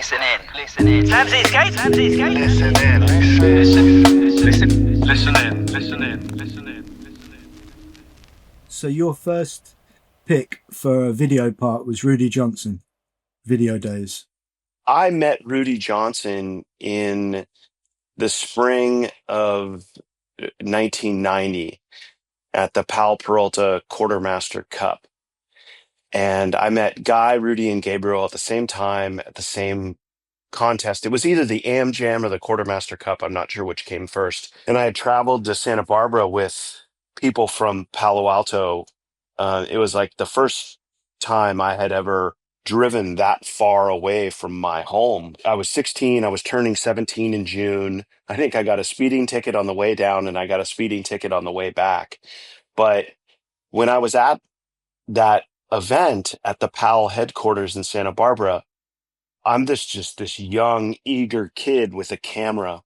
Listen in. Listen in. Sam's escape. Sam's escape. Listen in. Listen in. Listen in. Listen in. So your first pick for a video part was Rudy Johnson, Video Days. I met Rudy Johnson in the spring of 1990 at the Pal Peralta Quartermaster Cup. And I met Guy, Rudy, and Gabriel at the same time at the same contest. It was either the Am Jam or the Quartermaster Cup. I'm not sure which came first. And I had traveled to Santa Barbara with people from Palo Alto. It was like the first time I had ever driven that far away from my home. I was 16. I was turning 17 in June. I think I got a speeding ticket on the way down and I got a speeding ticket on the way back. But when I was at that event at the PAL headquarters in Santa Barbara, I'm just this young, eager kid with a camera.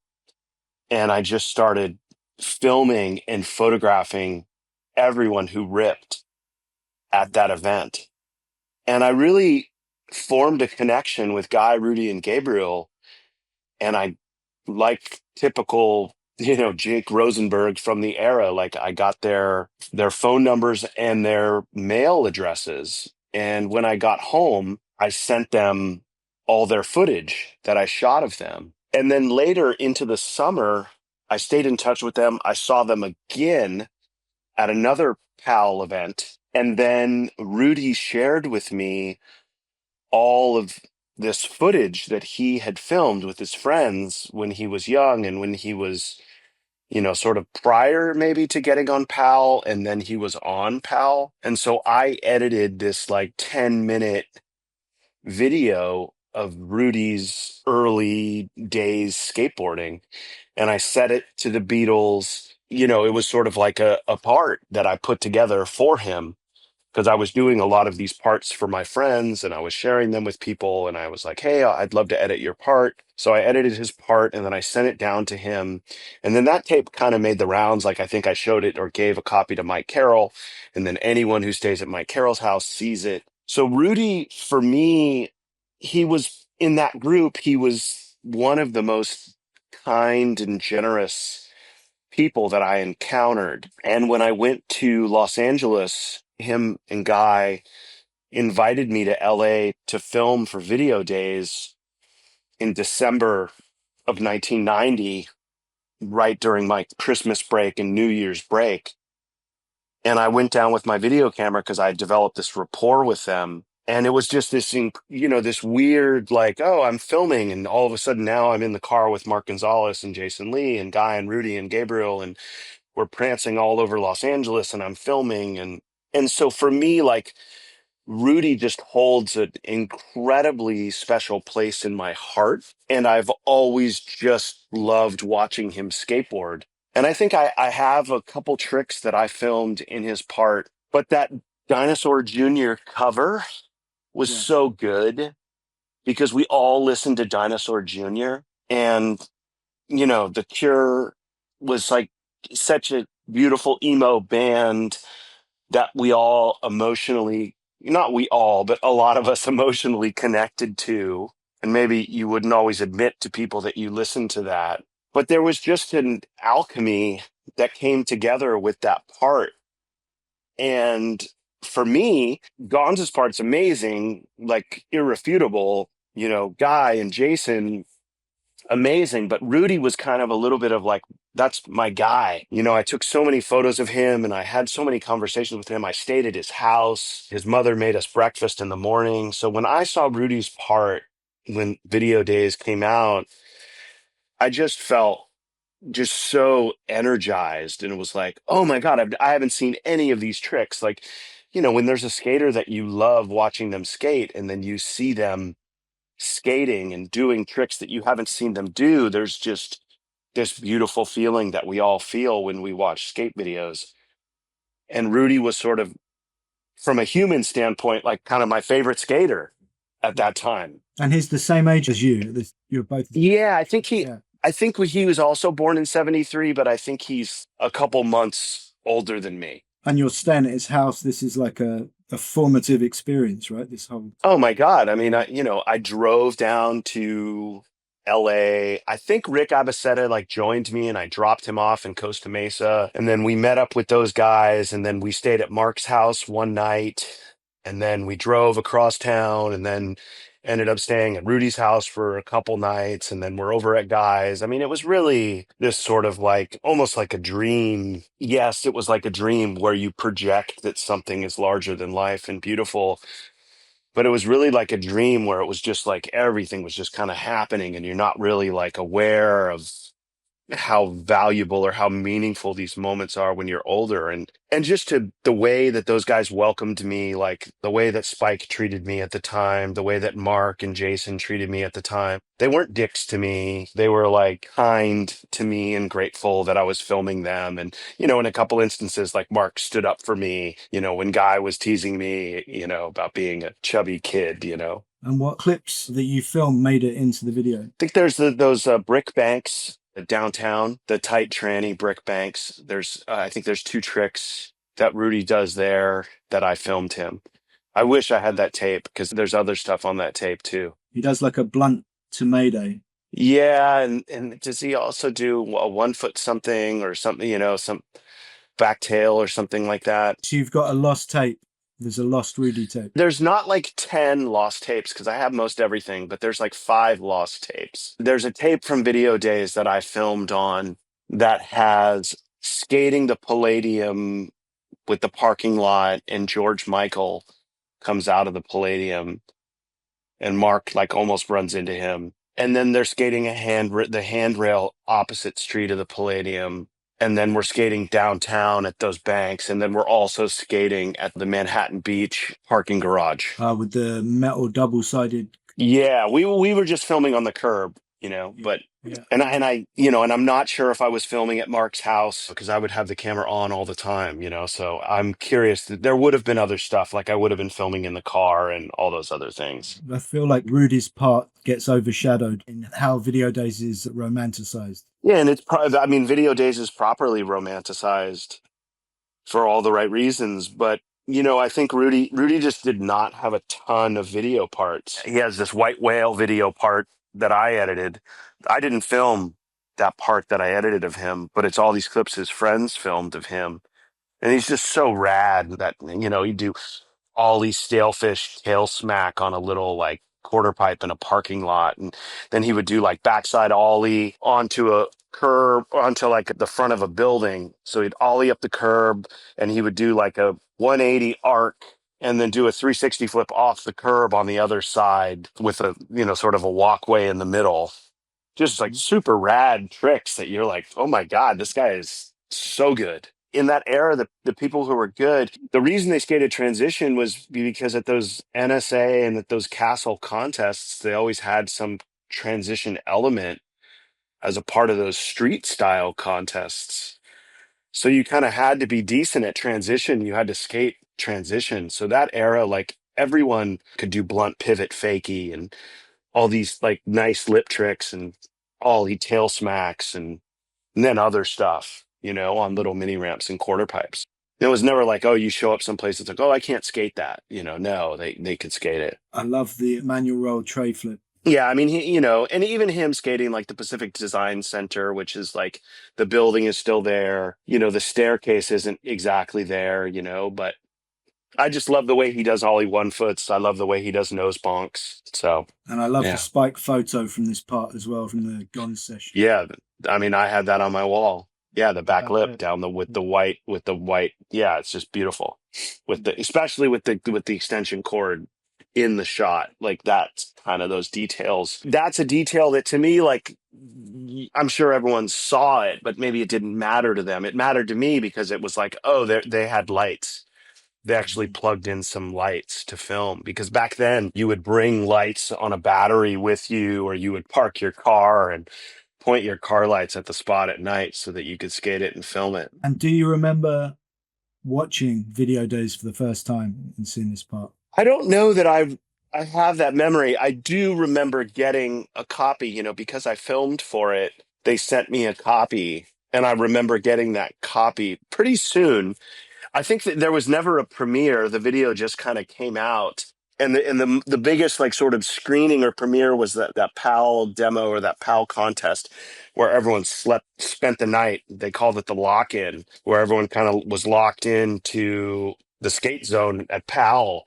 And I just started filming and photographing everyone who ripped at that event. And I really formed a connection with Guy, Rudy, and Gabriel. And I, like typical, Jake Rosenberg from the era, like I got their phone numbers and their mail addresses. And when I got home, I sent them all their footage that I shot of them. And then later into the summer, I stayed in touch with them. I saw them again at another PAL event. And then Rudy shared with me all of this footage that he had filmed with his friends when he was young and when he was, sort of prior maybe to getting on PAL, and then he was on PAL. And so I edited this like 10-minute video of Rudy's early days skateboarding, and I set it to the Beatles. It was sort of like a part that I put together for him, because I was doing a lot of these parts for my friends and I was sharing them with people. And I was like, hey, I'd love to edit your part. So I edited his part and then I sent it down to him. And then that tape kind of made the rounds. Like I think I showed it or gave a copy to Mike Carroll. And then anyone who stays at Mike Carroll's house sees it. So Rudy, for me, he was in that group. He was one of the most kind and generous people that I encountered. And when I went to Los Angeles, him and Guy invited me to LA to film for Video Days in December of 1990, right during my Christmas break and New Year's break. And I went down with my video camera because I developed this rapport with them. And it was just this, this weird, like, oh, I'm filming. And all of a sudden now I'm in the car with Mark Gonzalez and Jason Lee and Guy and Rudy and Gabriel. And we're prancing all over Los Angeles and I'm filming. And so for me, like, Rudy just holds an incredibly special place in my heart. And I've always just loved watching him skateboard. And I think I have a couple tricks that I filmed in his part. But that Dinosaur Jr. cover was so good because we all listened to Dinosaur Jr. And, The Cure was like such a beautiful emo band that we all emotionally, not we all, but a lot of us emotionally connected to. And maybe you wouldn't always admit to people that you listened to that. But there was just an alchemy that came together with that part. And for me, Gonz's part's amazing, like irrefutable, Guy and Jason, amazing. But Rudy was kind of a little bit of like, that's my guy. I took so many photos of him and I had so many conversations with him. I stayed at his house. His mother made us breakfast in the morning. So when I saw Rudy's part, when Video Days came out, I just felt just so energized. And it was like, oh my God, I haven't seen any of these tricks. Like, when there's a skater that you love watching them skate and then you see them skating and doing tricks that you haven't seen them do, there's just this beautiful feeling that we all feel when we watch skate videos. And Rudy was sort of, from a human standpoint, like kind of my favorite skater at that time. And he's the same age as you. You're both. Yeah, I think he was also born in 73, but I think he's a couple months older than me. And you're staying at his house. This is like a a formative experience, right? This whole Oh my God. I mean, I drove down to LA. I think Rick Abaceta like joined me and I dropped him off in Costa Mesa. And then we met up with those guys and then we stayed at Mark's house one night and then we drove across town and then ended up staying at Rudy's house for a couple nights and then we're over at Guy's. I mean, it was really this sort of like almost like a dream. Yes, it was like a dream where you project that something is larger than life and beautiful, but it was really like a dream where it was just like everything was just kind of happening and you're not really like aware of how valuable or how meaningful these moments are when you're older, and just to the way that those guys welcomed me, like the way that Spike treated me at the time, the way that Mark and Jason treated me at the time. They weren't dicks to me. They were like kind to me and grateful that I was filming them. And in a couple instances, like Mark stood up for me, when Guy was teasing me, about being a chubby kid. and what clips that you filmed made it into the video. Think there's those brick banks downtown, the tight tranny brick banks. I think there's two tricks that Rudy does there that I filmed him. I wish I had that tape because there's other stuff on that tape too. He does like a blunt to Mayday. Yeah, and does he also do a 1 foot something or something, some back tail or something like that? So you've got a lost tape. There's a lost Rudy tape. There's not like 10 lost tapes because I have most everything, but there's like 5 lost tapes. There's a tape from Video Days that I filmed on that has skating the Palladium with the parking lot, and George Michael comes out of the Palladium and Mark like almost runs into him. And then they're skating the handrail opposite street of the Palladium. And then we're skating downtown at those banks. And then we're also skating at the Manhattan Beach parking garage. With the metal double-sided. Yeah, we were just filming on the curb, but Yeah. and I'm not sure if I was filming at Mark's house because I would have the camera on all the time, so I'm curious. There would have been other stuff, like I would have been filming in the car and all those other things. I feel like Rudy's part gets overshadowed in how Video Days is romanticized. Yeah, and Video Days is properly romanticized for all the right reasons, but I think Rudy just did not have a ton of video parts. He has this white whale video part that I edited. I didn't film that part that I edited of him, but it's all these clips his friends filmed of him. And he's just so rad that, he'd do ollie stalefish tail smack on a little like quarter pipe in a parking lot. And then he would do like backside ollie onto a curb, onto like the front of a building. So he'd ollie up the curb and he would do like a 180 arc and then do a 360 flip off the curb on the other side with a, sort of a walkway in the middle. Just like super rad tricks that you're like, oh my God, this guy is so good. In that era, the people who were good, the reason they skated transition was because at those NSA and at those castle contests, they always had some transition element as a part of those street style contests. So you kind of had to be decent at transition. You had to skate transition. So that era, like everyone could do blunt pivot fakie and all these like nice lip tricks and ollie tail smacks and then other stuff, on little mini ramps and quarter pipes. It was never like, oh, you show up someplace, it's like, oh, I can't skate that. No, they could skate it. I love the manual roll tray flip. Yeah, I mean, and even him skating like the Pacific Design Center, which is like the building is still there. The staircase isn't exactly there, but I just love the way he does ollie 1 foots. I love the way he does nose bonks. So, and I love the Spike photo from this part as well, from the Gone session. Yeah, I mean, I had that on my wall. Yeah, the back lip down with the white. Yeah, it's just beautiful. Especially with the extension cord in the shot, like that's kind of those details. That's a detail that to me, like, I'm sure everyone saw it, but maybe it didn't matter to them. It mattered to me because it was like, oh, they had lights. They actually plugged in some lights to film, because back then you would bring lights on a battery with you, or you would park your car and point your car lights at the spot at night so that you could skate it and film it. And do you remember watching Video Days for the first time and seeing this part? I don't know that I have that memory. I do remember getting a copy, because I filmed for it. They sent me a copy, and I remember getting that copy pretty soon. I think that there was never a premiere. The video just kind of came out. And the biggest like sort of screening or premiere was that PAL demo or that PAL contest where everyone spent the night. They called it the lock-in, where everyone kind of was locked into the skate zone at PAL,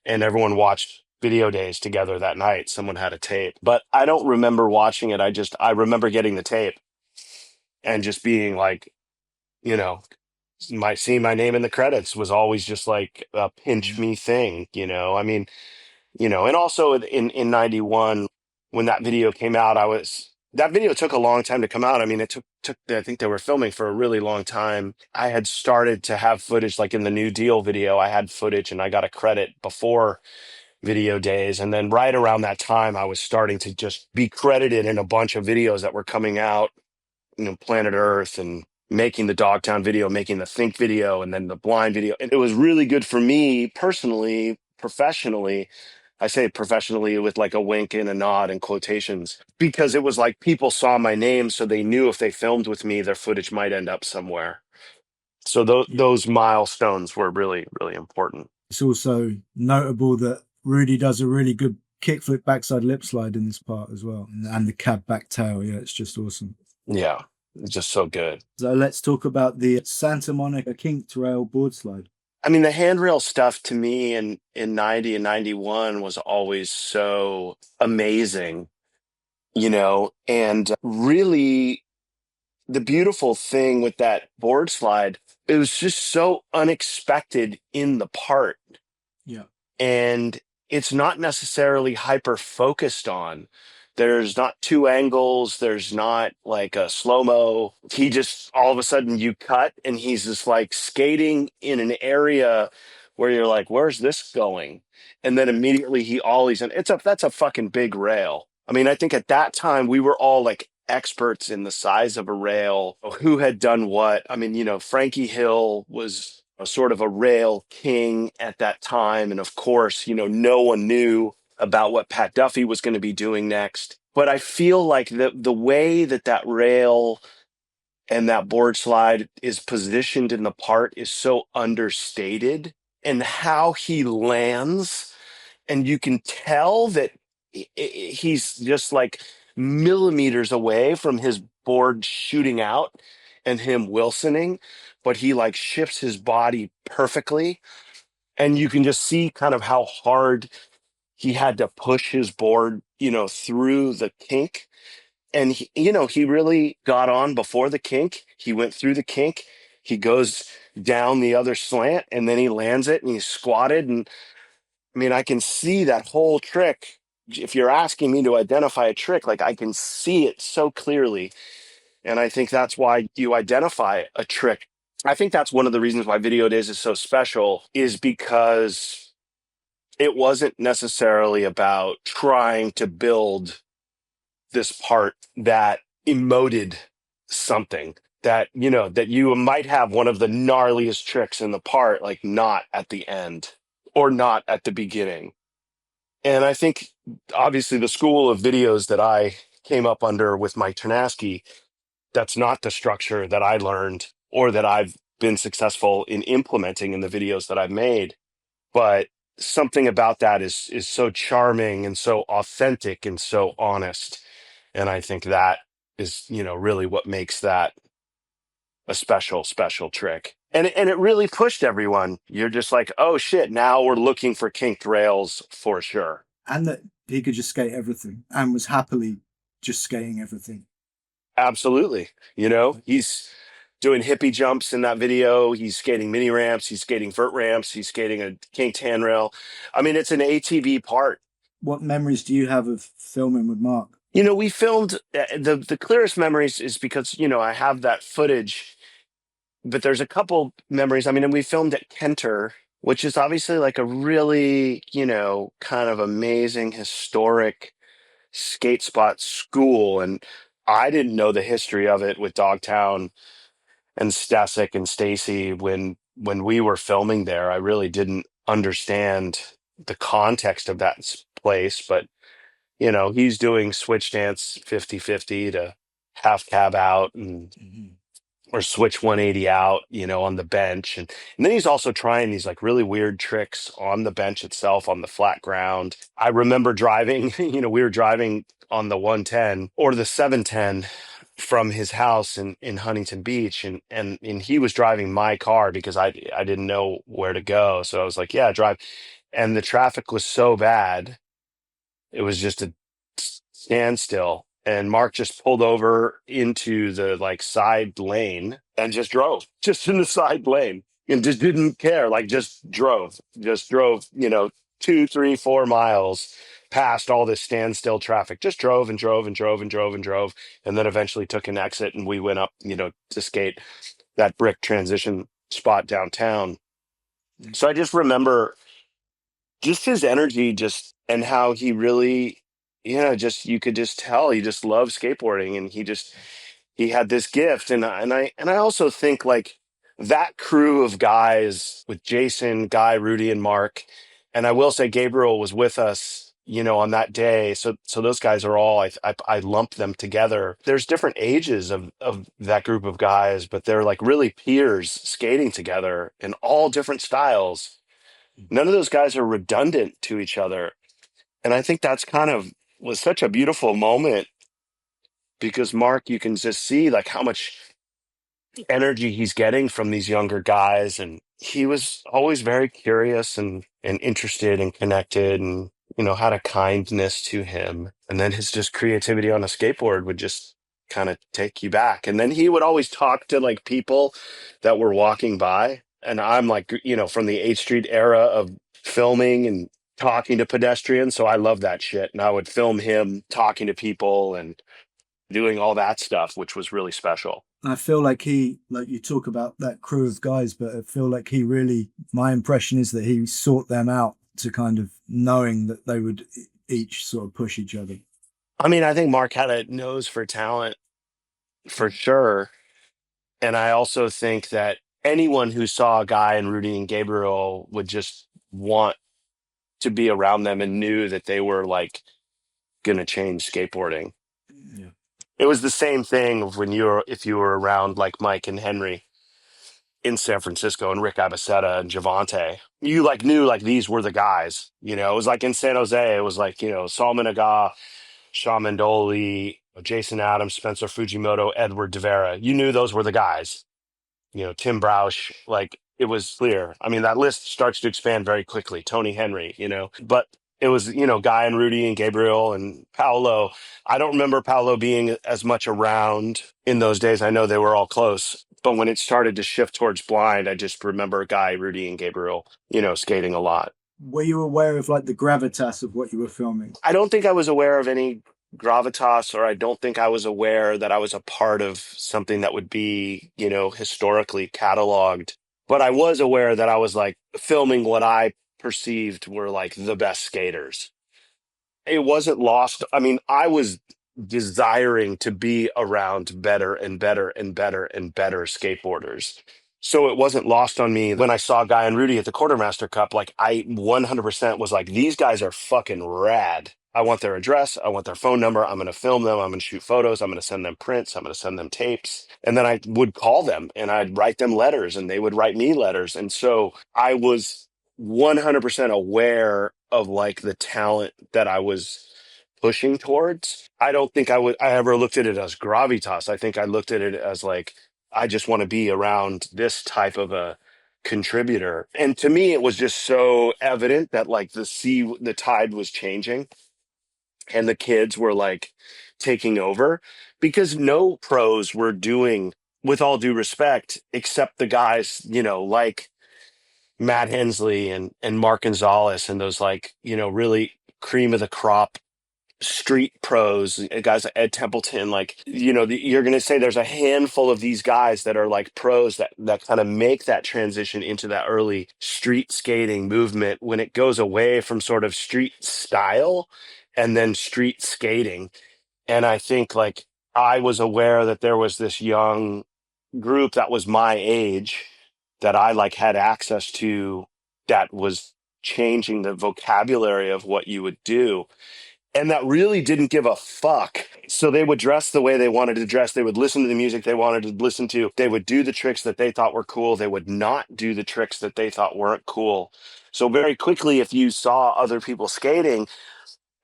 and everyone watched video days together that night. Someone had a tape, but I don't remember watching it. I remember getting the tape and just being like, you know, seeing my name in the credits was always just like a pinch Yeah. me thing, you know. I mean, you know, and also in 91 when that video came out, that video took a long time to come out. I mean, it took I think they were filming for a really long time. I had started to have footage like in the New Deal video. I had footage and I got a credit before video days, and then right around that time I was starting to just be credited in a bunch of videos that were coming out, you know, Planet Earth and making the Dogtown video, making the Think video, and then the Blind video. And it was really good for me personally, professionally. I say professionally with like a wink and a nod and quotations, because it was like people saw my name, so they knew if they filmed with me, their footage might end up somewhere. So Yeah. those milestones were really, really important. It's also notable that Rudy does a really good kickflip backside lip slide in this part as well, and the cab back tail. Yeah, it's just awesome. Yeah, just so good. So let's talk about the Santa Monica kinked rail board slide. I mean, the handrail stuff to me in 90 and 91 was always so amazing, you know, and really the beautiful thing with that board slide, it was just so unexpected in the part. Yeah. And it's not necessarily hyper focused on. There's not two angles. There's not like a slow mo. He just all of a sudden you cut and he's just like skating in an area where you're like, where's this going? And then immediately he ollies, and that's a fucking big rail. I mean, I think at that time we were all like experts in the size of a rail, who had done what. I mean, you know, Frankie Hill was a sort of a rail king at that time. And of course, you know, no one knew about what Pat Duffy was going to be doing next. But I feel like the way that rail and that board slide is positioned in the part is so understated, and how he lands, and you can tell that he's just like millimeters away from his board shooting out and him Wilsoning, but he like shifts his body perfectly. And you can just see kind of how hard he had to push his board, you know, through the kink. And he, you know, he really got on before the kink. He went through the kink. He goes down the other slant, and then he lands it, and he's squatted. And I mean, I can see that whole trick. If you're asking me to identify a trick, like I can see it so clearly. And I think that's why you identify a trick. I think that's one of the reasons why Video Days is so special, is because it wasn't necessarily about trying to build this part that emoted something, that, you know, that you might have one of the gnarliest tricks in the part, like not at the end or not at the beginning. And I think obviously the school of videos that I came up under with Mike Ternasky, that's not the structure that I learned or that I've been successful in implementing in the videos that I've made. But something about that is so charming and so authentic and so honest. And I think that is, you know, really what makes that a special, special trick. And it really pushed everyone. You're just like, oh shit, now we're looking for kinked rails for sure. And that he could just skate everything and was happily just skating everything. Absolutely. You know, he's doing hippie jumps in that video. He's skating mini ramps. He's skating vert ramps. He's skating a kinked handrail. I mean, it's an ATV part. What memories do you have of filming with Mark? You know, we filmed the clearest memories is because, you know, I have that footage, but there's a couple memories. I mean, and we filmed at Kenter, which is obviously like a really, you know, kind of amazing historic skate spot school. And I didn't know the history of it with Dogtown and Stasek and Stacy when we were filming there. I really didn't understand the context of that place, but you know, he's doing switch dance 50-50 to half cab out, and Mhm. or switch 180 out, on the bench. And then he's also trying these like really weird tricks on the bench itself on the flat ground. I remember driving, we were driving on the 110 or the 710 from his house in Huntington Beach, and he was driving my car because I didn't know where to go. So I was like, yeah, drive. And the traffic was so bad, it was just a standstill. And Mark just pulled over into the like side lane and just drove, just in the side lane, and just didn't care. Like just drove, 2, 3, 4 miles past all this standstill traffic. Just drove and drove and drove and drove and drove, and then eventually took an exit, and we went up, to skate that brick transition spot downtown. So I just remember just his energy, just and how he really, just you could just tell he just loved skateboarding, and he had this gift. And I also think like that crew of guys with Jason, Guy, Rudy, and Mark, and I will say Gabriel was with us, on that day. So those guys are all, I lump them together. There's different ages of that group of guys, but they're like really peers skating together in all different styles. None of those guys are redundant to each other. And I think that's kind of was such a beautiful moment, because Mark, you can just see like how much energy he's getting from these younger guys. And he was always very curious and interested and connected, and, had a kindness to him. And then his just creativity on a skateboard would just kind of take you back. And then he would always talk to like people that were walking by. And I'm like, from the 8th Street era of filming and talking to pedestrians. So I love that shit. And I would film him talking to people and doing all that stuff, which was really special. I feel like like you talk about that crew of guys, but I feel like he really, my impression is that he sought them out to kind of knowing that they would each sort of push each other. I mean, I think Mark had a nose for talent for sure. And I also think that anyone who saw Guy and Rudy and Gabriel would just want to be around them and knew that they were like going to change skateboarding. Yeah. It was the same thing of if you were around like Mike and Henry in San Francisco and Rick Abaceta and Javante, you like knew like these were the guys. It was like in San Jose, it was like, Solomon Aga, Sean Mandoli, Jason Adams, Spencer Fujimoto, Edward Devera. You knew those were the guys. Tim Broush, like it was clear. I mean, that list starts to expand very quickly. Tony Henry, but it was, Guy and Rudy and Gabriel and Paolo. I don't remember Paolo being as much around in those days. I know they were all close, but when it started to shift towards blind, I just remember Guy, Rudy, and Gabriel, skating a lot. Were you aware of like the gravitas of what you were filming? I don't think I was aware of any gravitas, or I don't think I was aware that I was a part of something that would be, historically cataloged. But I was aware that I was like filming what I perceived were like the best skaters. It wasn't lost. I mean, I was desiring to be around better and better and better and better skateboarders. So it wasn't lost on me when I saw Guy and Rudy at the Quartermaster Cup. Like I 100% was like, these guys are fucking rad. I want their address. I want their phone number. I'm going to film them. I'm going to shoot photos. I'm going to send them prints. I'm going to send them tapes. And then I would call them and I'd write them letters and they would write me letters. And so I was 100% aware of like the talent that I was pushing towards. I don't think I ever looked at it as gravitas. I think I looked at it as like, I just want to be around this type of a contributor. And to me, it was just so evident that like the tide was changing and the kids were like taking over, because no pros were doing, with all due respect, except the guys, like Matt Hensley and Mark Gonzalez and those like, really cream of the crop street pros, guys like Ed Templeton. Like, you're going to say there's a handful of these guys that are like pros that kind of make that transition into that early street skating movement when it goes away from sort of street style and then street skating. And I think like I was aware that there was this young group that was my age that I like had access to, that was changing the vocabulary of what you would do. and that really didn't give a fuck. So they would dress the way they wanted to dress. They would listen to the music they wanted to listen to. They would do the tricks that they thought were cool. They would not do the tricks that they thought weren't cool. So very quickly, if you saw other people skating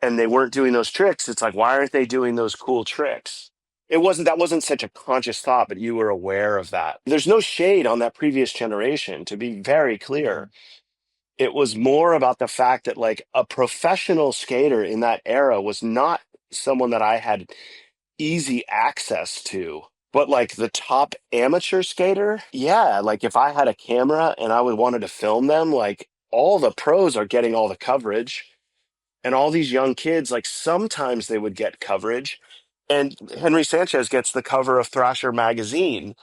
and they weren't doing those tricks, it's like, why aren't they doing those cool tricks? That wasn't such a conscious thought, but you were aware of that. There's no shade on that previous generation, to be very clear. It was more about the fact that like a professional skater in that era was not someone that I had easy access to. But like the top amateur skater, yeah, like if I had a camera and I would wanted to film them, like all the pros are getting all the coverage. And all these young kids, like sometimes they would get coverage. And Henry Sanchez gets the cover of Thrasher magazine.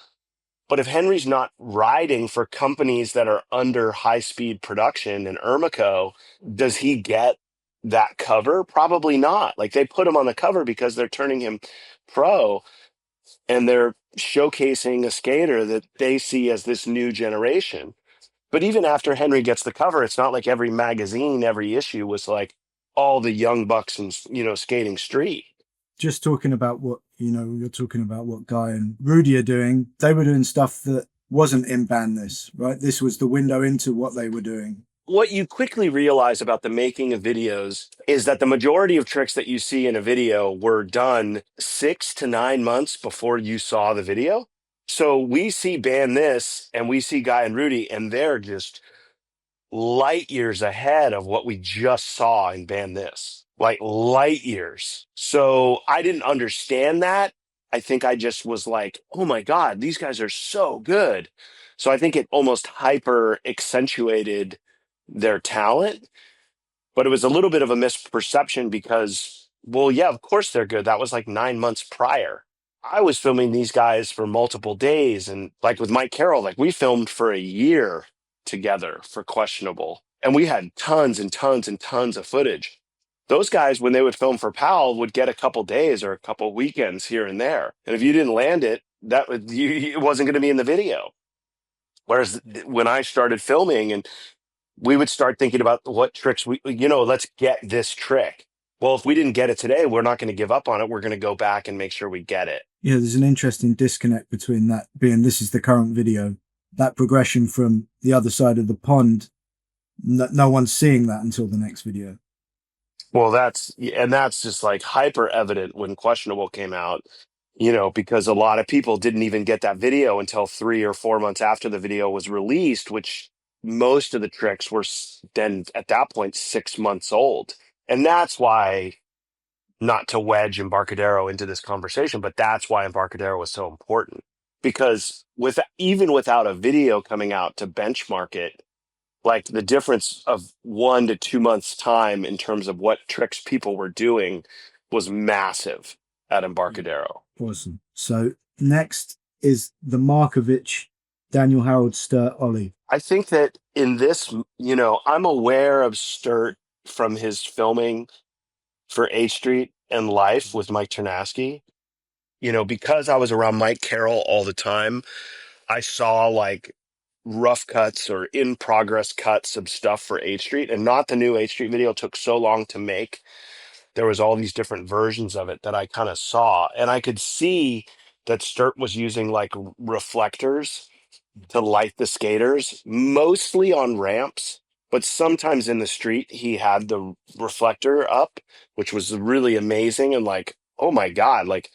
But if Henry's not riding for companies that are under high speed production and Ermico, does he get that cover? Probably not. Like they put him on the cover because they're turning him pro and they're showcasing a skater that they see as this new generation. But even after Henry gets the cover, it's not like every magazine, every issue was like all the young bucks and, skating street. Just talking about what, you're talking about what Guy and Rudy are doing. They were doing stuff that wasn't in Ban This, right? This was the window into what they were doing. What you quickly realize about the making of videos is that the majority of tricks that you see in a video were done 6 to 9 months before you saw the video. So we see Ban This and we see Guy and Rudy, and they're just light years ahead of what we just saw in Ban This, like light years. So I didn't understand that. I think I just was like, oh my God, these guys are so good. So I think it almost hyper accentuated their talent, but it was a little bit of a misperception because, well, yeah, of course they're good. That was like 9 months prior. I was filming these guys for multiple days. And like with Mike Carroll, like we filmed for a year together for Questionable. And we had tons and tons and tons of footage. Those guys, when they would film for PAL, would get a couple days or a couple weekends here and there. And if you didn't land it, it wasn't going to be in the video. Whereas when I started filming and we would start thinking about what tricks let's get this trick. Well, if we didn't get it today, we're not going to give up on it. We're going to go back and make sure we get it. Yeah, there's an interesting disconnect between that being this is the current video, that progression from the other side of the pond. No one's seeing that until the next video. Well, that's just like hyper evident when Questionable came out, because a lot of people didn't even get that video until 3 or 4 months after the video was released, which most of the tricks were then at that point 6 months old. And that's why, not to wedge Embarcadero into this conversation, but that's why Embarcadero was so important. Because even without a video coming out to benchmark it, like the difference of 1 to 2 months time in terms of what tricks people were doing was massive at Embarcadero. Awesome. So next is the Markovich Daniel Harold Sturt Ollie. I think that in this, I'm aware of Sturt from his filming for H Street and Life with Mike Ternasky. Because I was around Mike Carroll all the time, I saw like rough cuts or in progress cuts of stuff for H Street, and not the new H Street video took so long to make. There was all these different versions of it that I kind of saw, and I could see that Sturt was using like reflectors to light the skaters, mostly on ramps, but sometimes in the street he had the reflector up, which was really amazing and like, oh my God, like.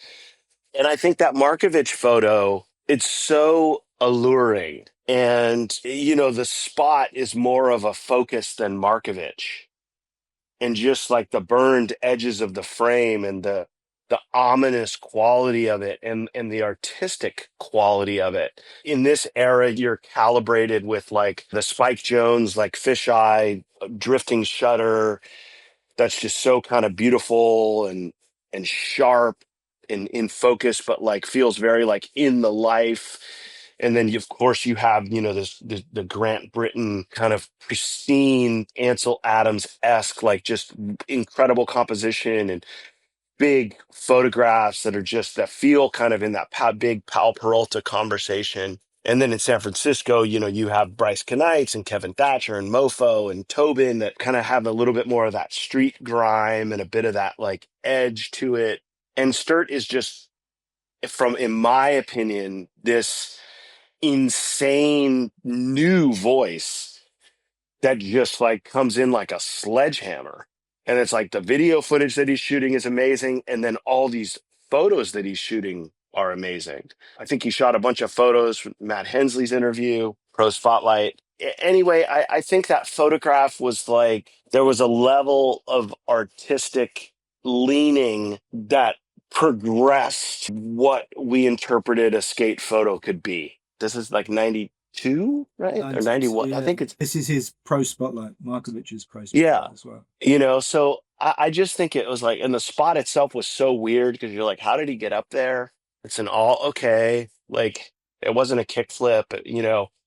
And I think that Markovich photo, it's so alluring. And, the spot is more of a focus than Markovich. And just like the burned edges of the frame and the ominous quality of it and the artistic quality of it. In this era, you're calibrated with like the Spike Jones, like fisheye, drifting shutter. That's just so kind of beautiful and sharp and in focus, but like feels very like in the life. And then of course you have, the Grant Britton kind of pristine Ansel Adams-esque, like just incredible composition and big photographs that feel kind of in that big Pal Peralta conversation. And then in San Francisco, you have Bryce Kanights and Kevin Thatcher and Mofo and Tobin that kind of have a little bit more of that street grime and a bit of that like edge to it. And Sturt is just, in my opinion, this insane new voice that just like comes in like a sledgehammer. And it's like the video footage that he's shooting is amazing. And then all these photos that he's shooting are amazing. I think he shot a bunch of photos from Matt Hensley's interview, Pro Spotlight. Anyway, I think that photograph was like, there was a level of artistic leaning that progressed what we interpreted a skate photo could be. This is like 92, right? Or 91. Yeah. I think it's, This is his Pro Spotlight, Markovic's Pro Spotlight yeah. as well. So I just think it was like, and the spot itself was so weird because you're like, how did he get up there? It's an all okay. Like it wasn't a kickflip,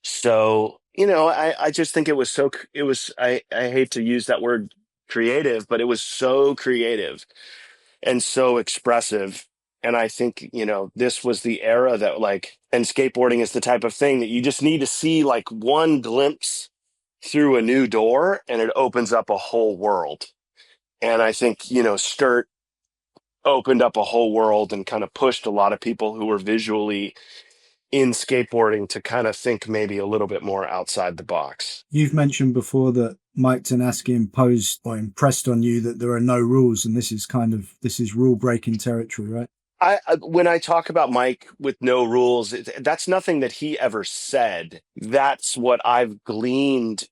So, I just think it was I hate to use that word creative, but it was so creative and so expressive. And I think, this was the era that like, and skateboarding is the type of thing that you just need to see like one glimpse through a new door and it opens up a whole world. And I think, Sturt opened up a whole world and kind of pushed a lot of people who were visually in skateboarding to kind of think maybe a little bit more outside the box. You've mentioned before that Mike Tanaski imposed or impressed on you that there are no rules, and this is rule breaking territory, right? When I talk about Mike with no rules, that's nothing that he ever said. That's what I've gleaned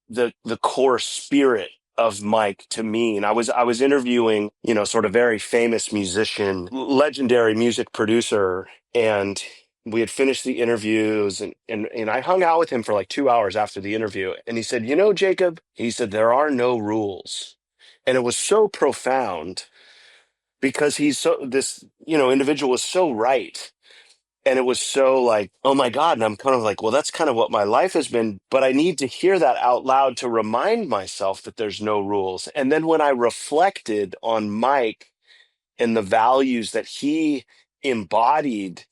the core spirit of Mike to mean. I was interviewing, sort of very famous musician, legendary music producer, and we had finished the interviews and I hung out with him for like 2 hours after the interview. And he said, Jacob, he said, there are no rules. And it was so profound because this, individual was so right. And it was so like, oh my God. And I'm kind of like, well, that's kind of what my life has been. But I need to hear that out loud to remind myself that there's no rules. And then when I reflected on Mike and the values that he embodied,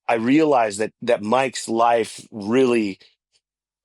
I realized that Mike's life really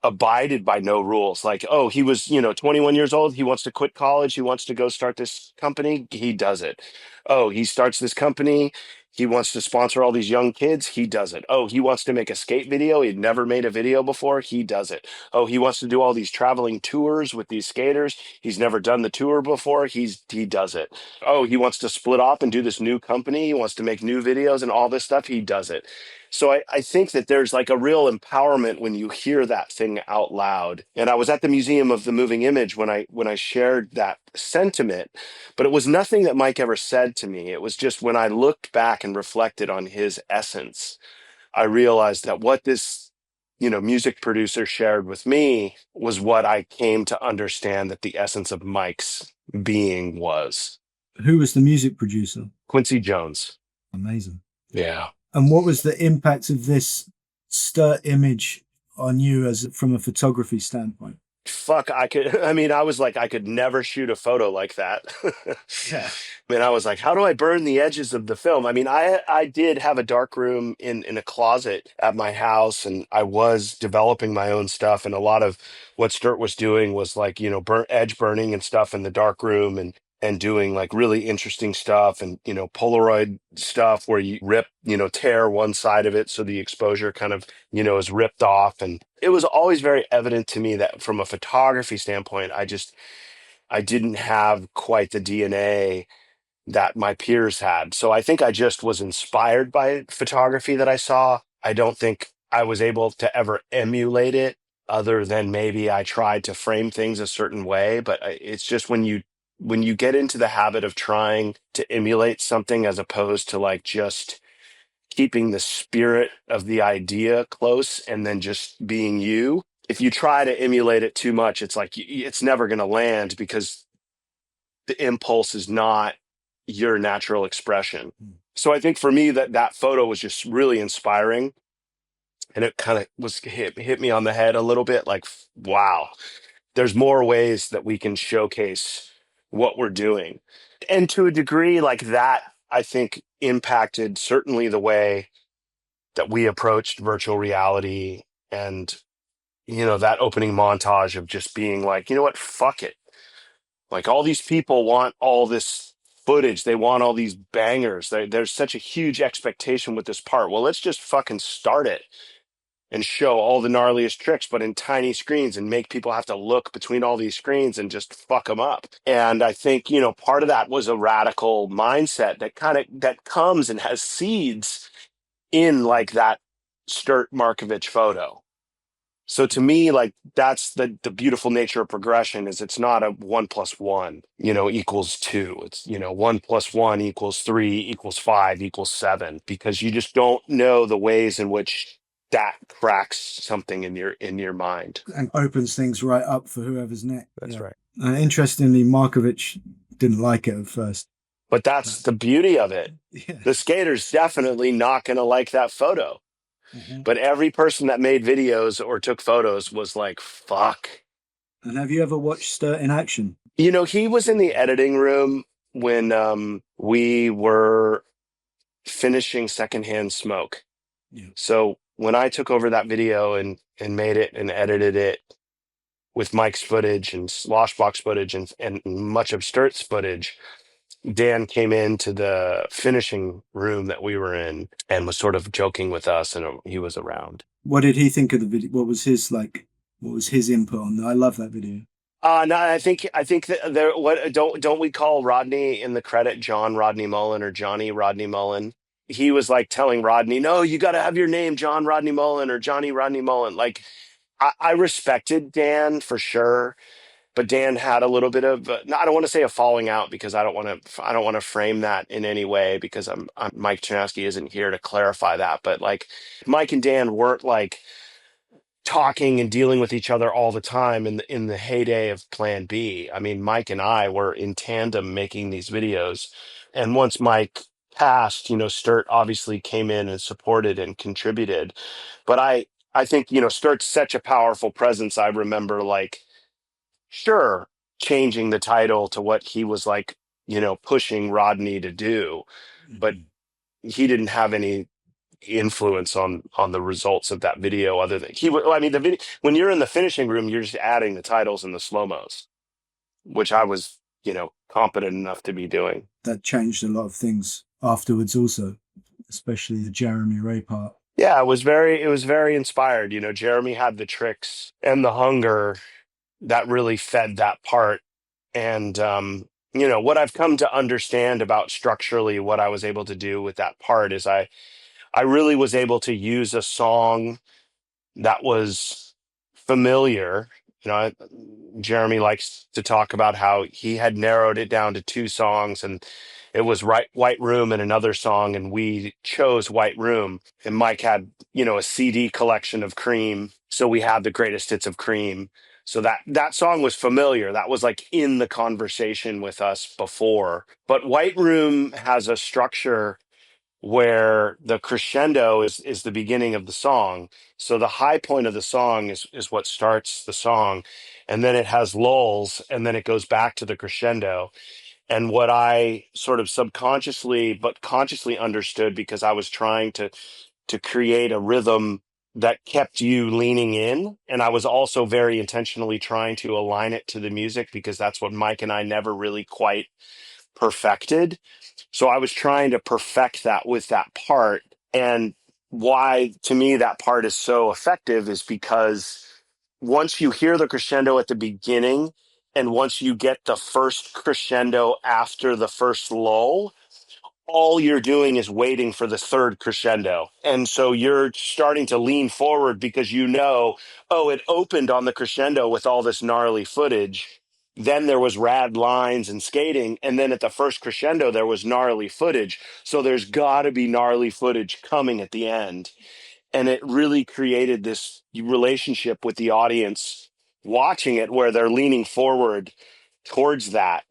abided by no rules. Like, oh, he was, 21 years old. He wants to quit college. He wants to go start this company. He does it. Oh, he starts this company. He wants to sponsor all these young kids. He does it. Oh, he wants to make a skate video. He'd never made a video before. He does it. Oh, he wants to do all these traveling tours with these skaters. He's never done the tour before. He does it. Oh, he wants to split off and do this new company. He wants to make new videos and all this stuff. He does it. So I think that there's like a real empowerment when you hear that thing out loud. And I was at the Museum of the Moving Image when I shared that sentiment, but it was nothing that Mike ever said to me. It was just when I looked back and reflected on his essence, I realized that what this, music producer shared with me was what I came to understand that the essence of Mike's being was. Who was the music producer? Quincy Jones. Amazing. Yeah. And what was the impact of this Sturt image on you from a photography standpoint? Fuck, I was like, I could never shoot a photo like that. Yeah. I was like, how do I burn the edges of the film? I did have a dark room in a closet at my house, and I was developing my own stuff. And a lot of what Sturt was doing was like, edge burning and stuff in the dark room and doing like really interesting stuff and, Polaroid stuff where you rip, tear one side of it. So the exposure kind of, is ripped off. And it was always very evident to me that from a photography standpoint, I didn't have quite the DNA that my peers had. So I think I just was inspired by photography that I saw. I don't think I was able to ever emulate it other than maybe I tried to frame things a certain way. But it's just when you get into the habit of trying to emulate something as opposed to like just keeping the spirit of the idea close and then just being you. If you try to emulate it too much, it's like it's never going to land because the impulse is not your natural expression. So I think for me that photo was just really inspiring, and it kind of was hit me on the head a little bit. Like, wow, there's more ways that we can showcase what we're doing, and to a degree like that, I think impacted certainly the way that we approached virtual reality, and that opening montage of just being like, you know what, fuck it. Like, all these people want all this footage. They want all these bangers. There's such a huge expectation with this part. Well, let's just fucking start it and show all the gnarliest tricks, but in tiny screens, and make people have to look between all these screens and just fuck them up. And I think, part of that was a radical mindset that comes and has seeds in like that Sturt Markovich photo. So to me, like, that's the beautiful nature of progression, is it's not a 1+1, equals 2. It's, 1+1 equals 3 equals 5 equals 7, because you just don't know the ways in which that cracks something in your mind. And opens things right up for whoever's next. That's right. Interestingly, Markovich didn't like it at first. But that's the beauty of it. Yeah. The skater's definitely not going to like that photo. Mm-hmm. But every person that made videos or took photos was like, fuck. And have you ever watched Sturt in action? He was in the editing room when we were finishing Secondhand Smoke. Yeah. So when I took over that video and made it and edited it with Mike's footage and Sloshbox footage and much of Sturt's footage, Dan came into the finishing room that we were in and was sort of joking with us, and he was around. What did he think of the video? What was his input on that? I love that video. No, I think that don't we call Rodney in the credit John Rodney Mullen or Johnny Rodney Mullen? He was like telling Rodney, no, you got to have your name John Rodney Mullen or Johnny Rodney Mullen. Like, I respected Dan for sure, but Dan had a little bit of I don't want to say a falling out, because I don't want to frame that in any way, because I'm Mike Chernowski isn't here to clarify that. But like, Mike and Dan weren't like talking and dealing with each other all the time in the heyday of Plan B. I mean, Mike and I were in tandem making these videos, and once Mike passed, Sturt obviously came in and supported and contributed. But I think, Sturt's such a powerful presence. I remember, like, sure, changing the title to what he was like, pushing Rodney to do, but he didn't have any influence on the results of that video, other than I mean, the video, when you're in the finishing room, you're just adding the titles and the slow-mos, which I was, competent enough to be doing. That changed a lot of things afterwards also, especially the Jeremy Ray part. Yeah, it was very inspired. Jeremy had the tricks and the hunger that really fed that part. And what I've come to understand about structurally what I was able to do with that part is I really was able to use a song that was familiar. Jeremy likes to talk about how he had narrowed it down to 2 songs, and it was White Room and another song, and we chose White Room. And Mike had, a CD collection of Cream, so we had the greatest hits of Cream. So that song was familiar. That was like in the conversation with us before. But White Room has a structure where the crescendo is the beginning of the song. So the high point of the song is what starts the song. And then it has lulls, and then it goes back to the crescendo. And what I sort of subconsciously but consciously understood, because I was trying to create a rhythm that kept you leaning in, and I was also very intentionally trying to align it to the music, because that's what Mike and I never really quite perfected. So I was trying to perfect that with that part. And why, to me, that part is so effective is because once you hear the crescendo at the beginning, and once you get the first crescendo after the first lull, all you're doing is waiting for the third crescendo. And so you're starting to lean forward, because oh, it opened on the crescendo with all this gnarly footage. Then there was rad lines and skating. And then at the first crescendo, there was gnarly footage. So there's got to be gnarly footage coming at the end. And it really created this relationship with the audience watching it, where they're leaning forward towards that.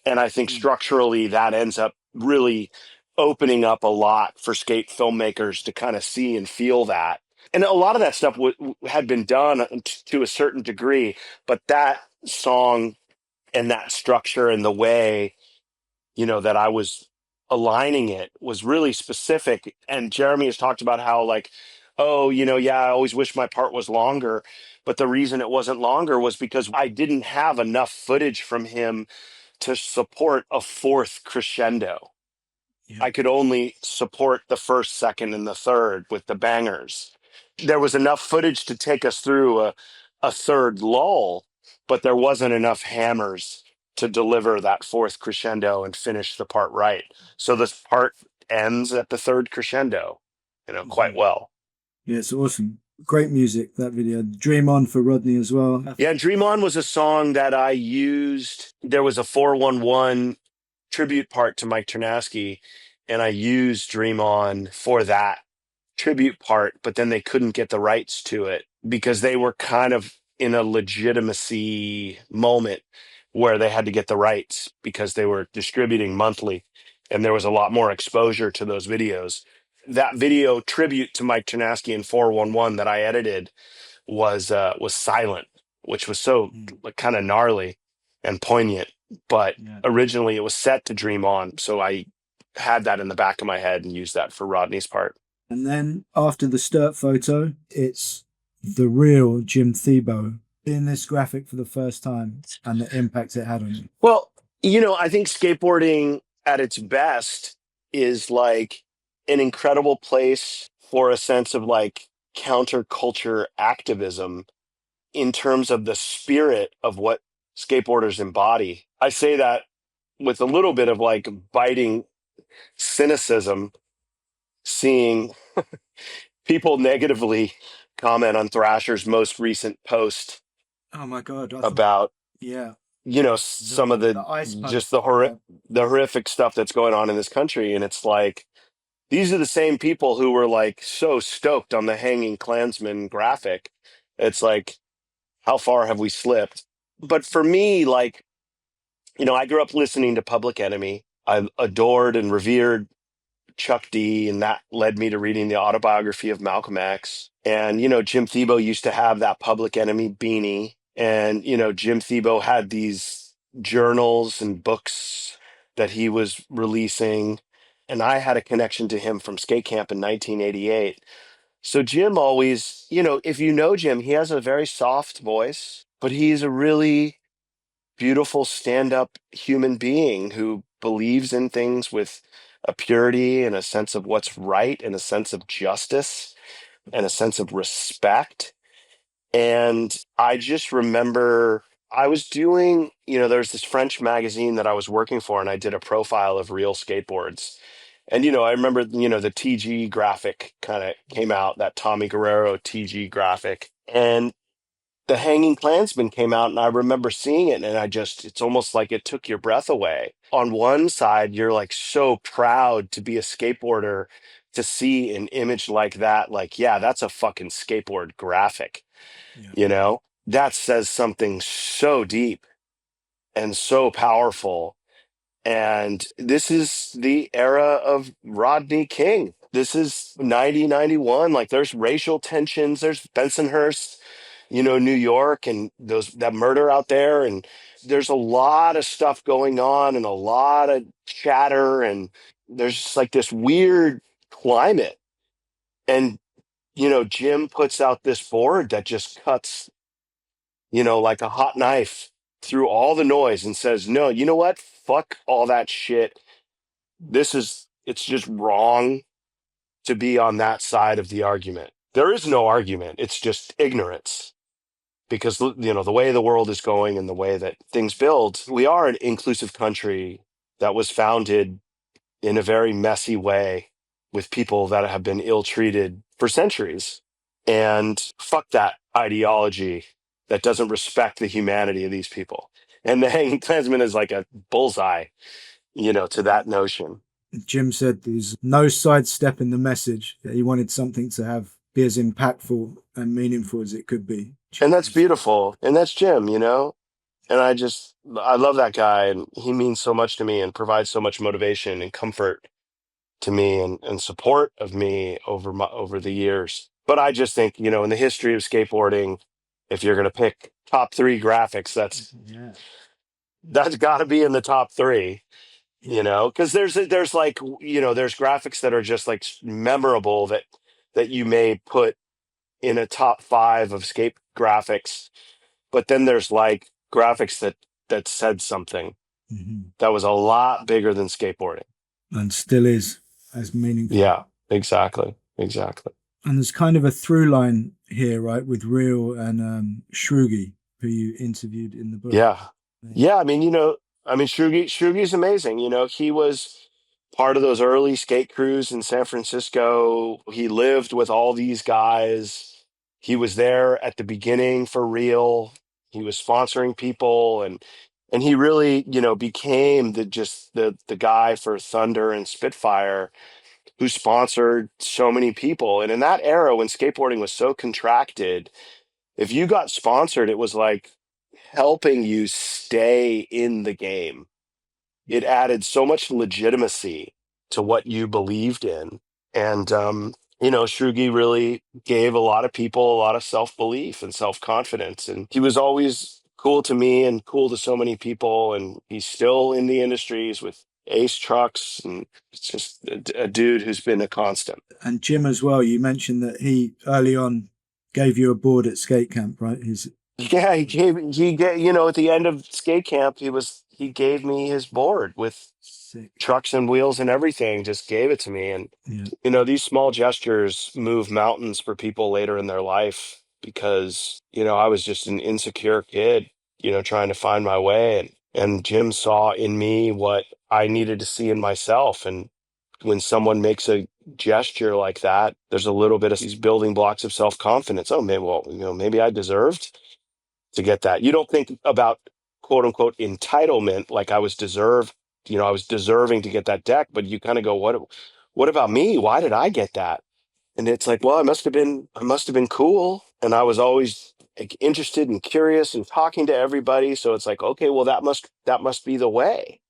And I think structurally that ends up really opening up a lot for skate filmmakers to kind of see and feel that. And a lot of that stuff had been done to a certain degree, but that song and that structure and the way, that I was aligning it was really specific. And Jeremy has talked about how, like, oh, yeah, I always wish my part was longer. But the reason it wasn't longer was because I didn't have enough footage from him to support a fourth crescendo. Yeah. I could only support the first, second, and the third with the bangers. There was enough footage to take us through a third lull, but there wasn't enough hammers to deliver that fourth crescendo and finish the part right. So this part ends at the third crescendo, quite Mhm. well. Yeah, it's awesome. Great music, that video. Dream On for Rodney as well. Yeah, Dream On was a song that I used. There was a 411 tribute part to Mike Ternasky, and I used Dream On for that tribute part, but then they couldn't get the rights to it because they were kind of in a legitimacy moment where they had to get the rights because they were distributing monthly and there was a lot more exposure to those videos. That video tribute to Mike Ternasky in 411 that I edited was silent, which was so Mm. like kind of gnarly and poignant. But Yeah. originally it was set to Dream On, so I had that in the back of my head and used that for Rodney's part. And then after the Sturt photo, it's the real Jim Thiebaud in this graphic for the first time and the impact it had on you. Well, I think skateboarding at its best is like an incredible place for a sense of like counterculture activism in terms of the spirit of what skateboarders embody. I say that with a little bit of like biting cynicism, seeing people negatively comment on Thrasher's most recent post Oh my God. I thought, about yeah, some of the ice just post. Yeah. the horrific stuff that's going on in this country. And it's like these are the same people who were like so stoked on the Hanging Klansman graphic. It's like, how far have we slipped? But for me, like, I grew up listening to Public Enemy. I adored and revered Chuck D, and that led me to reading the autobiography of Malcolm X. And, Jim Thiebaud used to have that Public Enemy beanie. And, Jim Thiebaud had these journals and books that he was releasing. And I had a connection to him from skate camp in 1988. So Jim always, if you know Jim, he has a very soft voice, but he's a really beautiful stand-up human being who believes in things with a purity and a sense of what's right and a sense of justice and a sense of respect. And I just remember I was doing, there's this French magazine that I was working for, and I did a profile of real skateboards. And, I remember, the TG graphic kind of came out, that Tommy Guerrero TG graphic. And the Hanging Klansman came out, and I remember seeing it, and it's almost like it took your breath away. On one side, you're like so proud to be a skateboarder, to see an image like that. Like, yeah, that's a fucking skateboard graphic, Yeah. that says something so deep and so powerful. And this is the era of Rodney King. This is 90, 91. Like, there's racial tensions, there's Bensonhurst, New York, and that murder out there. And there's a lot of stuff going on and a lot of chatter. And there's just like this weird climate. And, Jim puts out this board that just cuts, like a hot knife through all the noise and says, no, you know what? Fuck all that shit. It's just wrong to be on that side of the argument. There is no argument. It's just ignorance. Because, the way the world is going and the way that things build, we are an inclusive country that was founded in a very messy way with people that have been ill-treated for centuries. And fuck that ideology that doesn't respect the humanity of these people. And the Hanging Klansman is like a bullseye, to that notion. Jim said there's no sidestepping the message. That he wanted something to be as impactful and meaningful as it could be. And that's beautiful. And that's Jim, And I love that guy, and he means so much to me and provides so much motivation and comfort to me and support of me over the years. But I just think, in the history of skateboarding, if you're going to pick top 3 graphics, Yeah. that's got to be in the top 3. because there's like, there's graphics that are just like memorable that you may put in a top five of skate graphics, but then there's like graphics that said something Mhm. that was a lot bigger than skateboarding. And still is as meaningful. Yeah, exactly. And there's kind of a through line here, right, with Real and Shrugi, who you interviewed in the book. Yeah. Yeah, Shrugi's amazing. He was part of those early skate crews in San Francisco. He lived with all these guys. He was there at the beginning for real. He was sponsoring people, and he really, became the guy for Thunder and Spitfire who sponsored so many people. And in that era when skateboarding was so contracted, if you got sponsored, it was like helping you stay in the game. It added so much legitimacy to what you believed in. And, Shrugi really gave a lot of people a lot of self belief and self confidence. And he was always cool to me and cool to so many people. And he's still in the industries with Ace Trucks. And it's just a dude who's been a constant. And Jim as well, you mentioned that he early on gave you a board at skate camp, right? Yeah, at the end of skate camp, he gave me his board with Sick. trucks and wheels and everything, just gave it to me. And, Yeah. these small gestures move mountains for people later in their life because, I was just an insecure kid, trying to find my way. And Jim saw in me what I needed to see in myself. And when someone makes a gesture like that, there's a little bit of these building blocks of self-confidence. Oh, maybe I deserved to get that. You don't think about quote unquote entitlement like I was deserving to get that deck, but you kind of go, what about me? Why did I get that? And it's like, well, I must have been cool. And I was always like, interested and curious and talking to everybody. So it's like, okay, well, that must be the way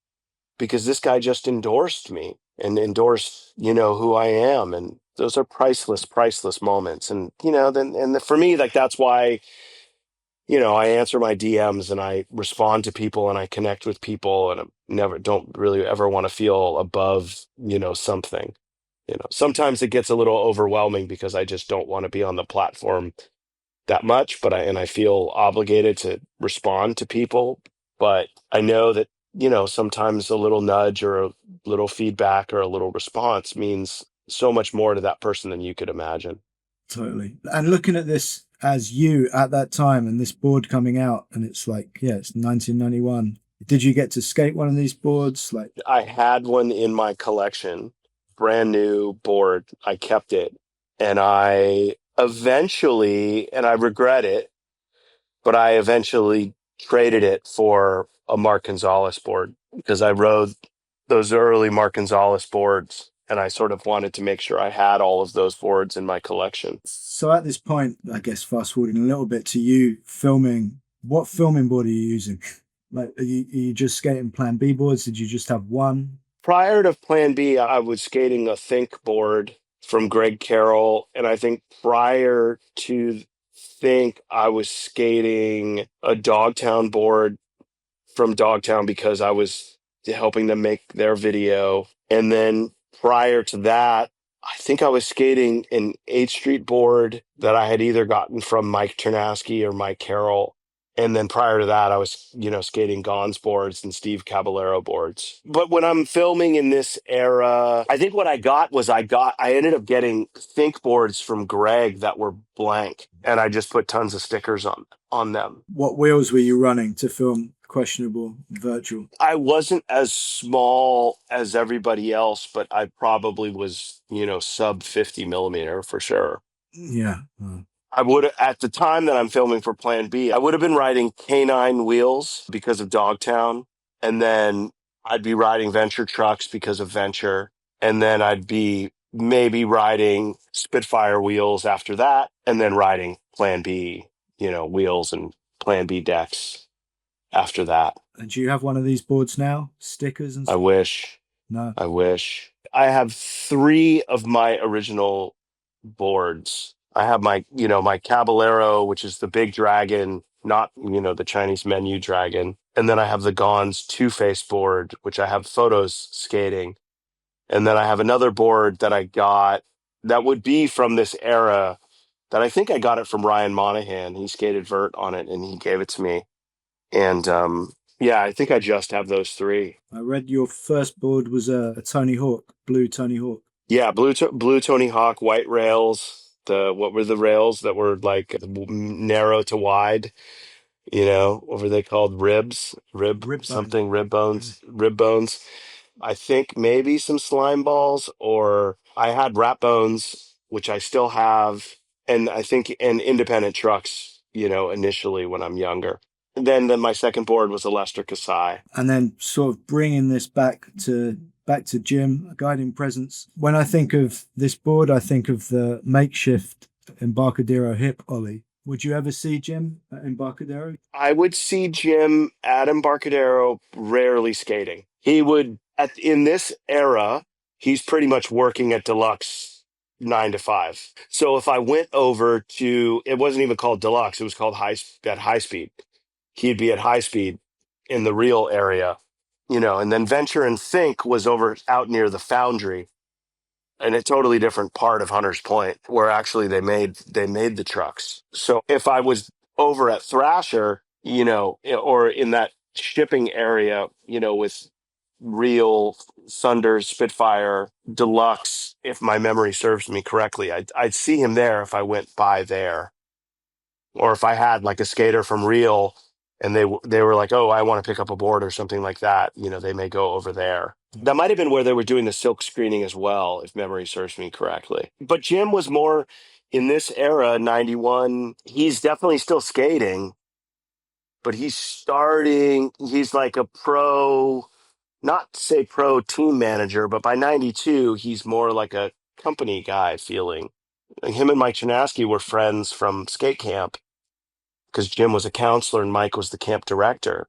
because this guy just endorsed me and endorsed, who I am. And those are priceless moments. And, for me, like, that's why, I answer my DMs and I respond to people and I connect with people and don't really ever want to feel above, something. Sometimes it gets a little overwhelming because I just don't want to be on the platform that much, but I feel obligated to respond to people. But I know that, sometimes a little nudge or a little feedback or a little response means so much more to that person than you could imagine. Totally. And looking at this as you at that time and this board coming out, and it's like, yeah, it's 1991. Did you get to skate one of these boards? Like, I had one in my collection, brand new board. I kept it. And I eventually, and I regret it, but I eventually traded it for a Mark Gonzalez board because I rode those early Mark Gonzalez boards and I sort of wanted to make sure I had all of those boards in my collection. so at this point, I guess fast forwarding a little bit to you filming, what filming board are you using? Like, are you just skating Plan B boards? Did you just have one? Prior to Plan B, I was skating a Think board from Greg Carroll. And I think prior to Think, I was skating a Dogtown board from Dogtown because I was helping them make their video. And then prior to that, I think I was skating an 8th Street board that I had either gotten from Mike Ternasky or Mike Carroll. And then prior to that, I was, skating Gons boards and Steve Caballero boards. But when I'm filming in this era, I think what I got was I ended up getting Think boards from Greg that were blank. And I just put tons of stickers on them. What wheels were you running to film Questionable Virtual? I wasn't as small as everybody else, but I probably was, sub 50 millimeter for sure. Yeah. I would, at the time that I'm filming for Plan B, I would have been riding K9 wheels because of Dogtown. And then I'd be riding Venture trucks because of Venture. And then I'd be maybe riding Spitfire wheels after that. And then riding Plan B, wheels and Plan B decks after that. And do you have one of these boards now? Stickers and I stuff? wish. No. I wish. I have 3 of my original boards. I have my Caballero, which is the big dragon not, the Chinese menu dragon. And then I have the Gons Two-Face board, which I have photos skating. And then I have another board that I got that would be from this era that I think I got it from Ryan Monahan. He skated vert on it and he gave it to me. And yeah, I think I just have those three. I read your first board was a Tony Hawk, blue Tony Hawk. Yeah, blue Tony Hawk, white rails. What were the rails that were like narrow to wide? What were they called? Rib bone. Something, rib bones. I think maybe some slime balls, or I had rat bones, which I still have, and I think and independent trucks, initially when I'm younger. And then my second board was a Lester Kasai. And then sort of bringing this back to Jim, guiding presence. When I think of this board, I think of the makeshift Embarcadero hip ollie. Would you ever see Jim at Embarcadero? I would see Jim at Embarcadero rarely skating. He would in this era, he's pretty much working at Deluxe 9 to 5. So if I went over to, it wasn't even called Deluxe, it was called high speed. He'd be at high speed in the real area, and then Venture and Think was over out near the Foundry, in a totally different part of Hunters Point, where actually they made the trucks. So if I was over at Thrasher, or in that shipping area, with real Thunder, Spitfire, Deluxe, if my memory serves me correctly, I'd see him there if I went by there, or if I had like a skater from Real and they were like, oh, I want to pick up a board or something like that, they may go over there. That might have been where they were doing the silk screening as well, if memory serves me correctly. But Jim was more in this era, 91. He's definitely still skating, but he's like a pro, not to say pro team manager, but by 92, he's more like a company guy feeling. Like him and Mike Chinaski were friends from skate camp because Jim was a counselor and Mike was the camp director.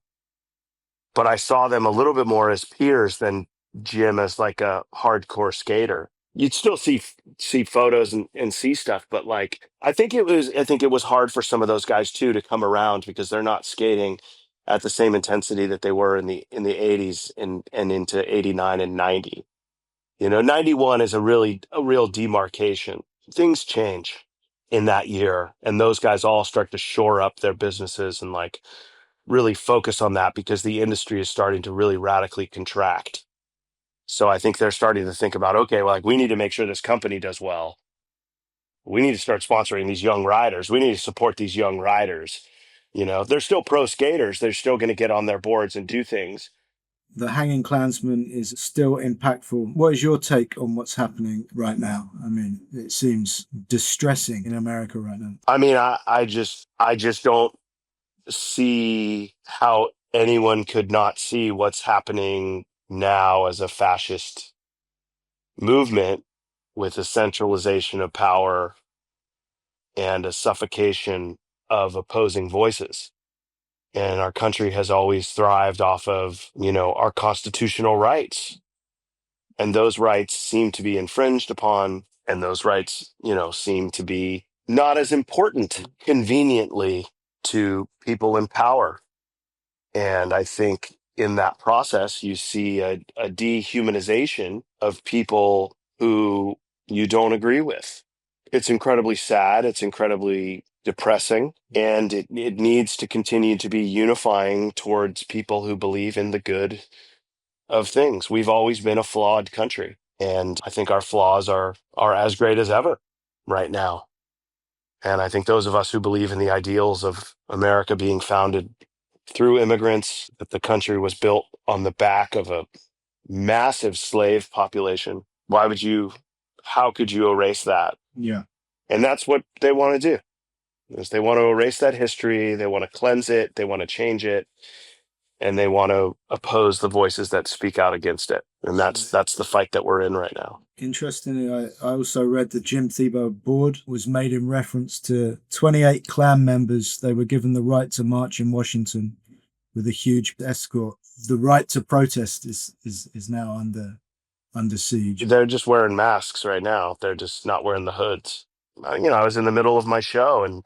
But I saw them a little bit more as peers than Jim as like a hardcore skater. You'd still see photos and see stuff, but like I think it was hard for some of those guys too to come around because they're not skating at the same intensity that they were in the 80s and into 89 and 90. 91 is a real demarcation. Things change in that year, and those guys all start to shore up their businesses and like really focus on that because the industry is starting to really radically contract. So I think they're starting to think about, okay, well, like we need to make sure this company does well. We need to start sponsoring these young riders. We need to support these young riders. They're still pro skaters. They're still going to get on their boards and do things. The Hanging Klansman is still impactful. What is your take on what's happening right now? I mean, it seems distressing in America right now. I mean, I just don't see how anyone could not see what's happening now as a fascist movement with a centralization of power and a suffocation of opposing voices. And our country has always thrived off of, our constitutional rights. And those rights seem to be infringed upon, and those rights, seem to be not as important conveniently to people in power. And I think in that process, you see a dehumanization of people who you don't agree with. It's incredibly sad. It's incredibly depressing. And it needs to continue to be unifying towards people who believe in the good of things. We've always been a flawed country. And I think our flaws are as great as ever right now. And I think those of us who believe in the ideals of America being founded through immigrants, that the country was built on the back of a massive slave population. How could you erase that? Yeah. And that's what they want to do. Is they want to erase that history, they want to cleanse it, they want to change it, and they want to oppose the voices that speak out against it. And that's the fight that we're in right now. Interestingly, I also read the Jim Thiebaud board was made in reference to 28 Klan members. They were given the right to march in Washington with a huge escort. The right to protest is now under siege. They're just wearing masks right now. They're just not wearing the hoods. I was in the middle of my show and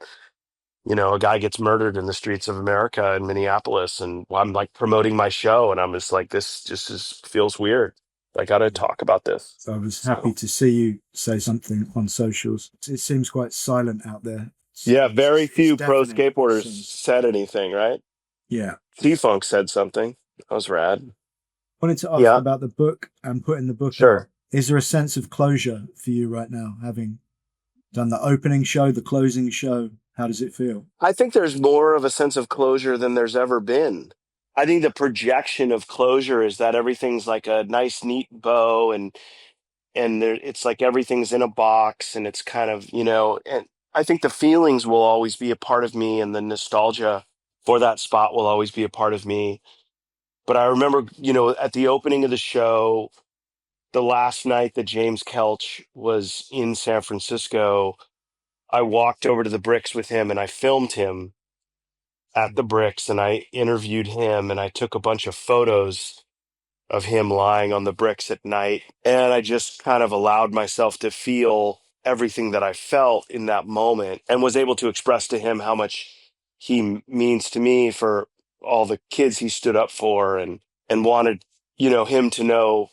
A guy gets murdered in the streets of America in Minneapolis, and I'm like promoting my show, and I'm just like, this just feels weird. I got to Yeah. talk about this. So I was happy So to see you say something on socials. It seems quite silent out there. yeah, very It's few pro deafening, it skateboarders seems. said anything, right? Yeah. T-Funk said something. That was rad. Wanted to ask Yeah, about the book and putting the book out. sure. Is there a sense of closure for you right now, having done the opening show, the closing show? How does it feel? I think there's more of a sense of closure than there's ever been. I think the projection of closure is that everything's like a nice, neat bow, and there, it's like everything's in a box, and it's kind of, and I think the feelings will always be a part of me, and the nostalgia for that spot will always be a part of me. But I remember, at the opening of the show, the last night that James Kelch was in San Francisco, I walked over to the Bricks with him and I filmed him at the Bricks, and I interviewed him, and I took a bunch of photos of him lying on the bricks at night. And I just kind of allowed myself to feel everything that I felt in that moment, and was able to express to him how much means to me for all the kids he stood up for, and wanted, him to know,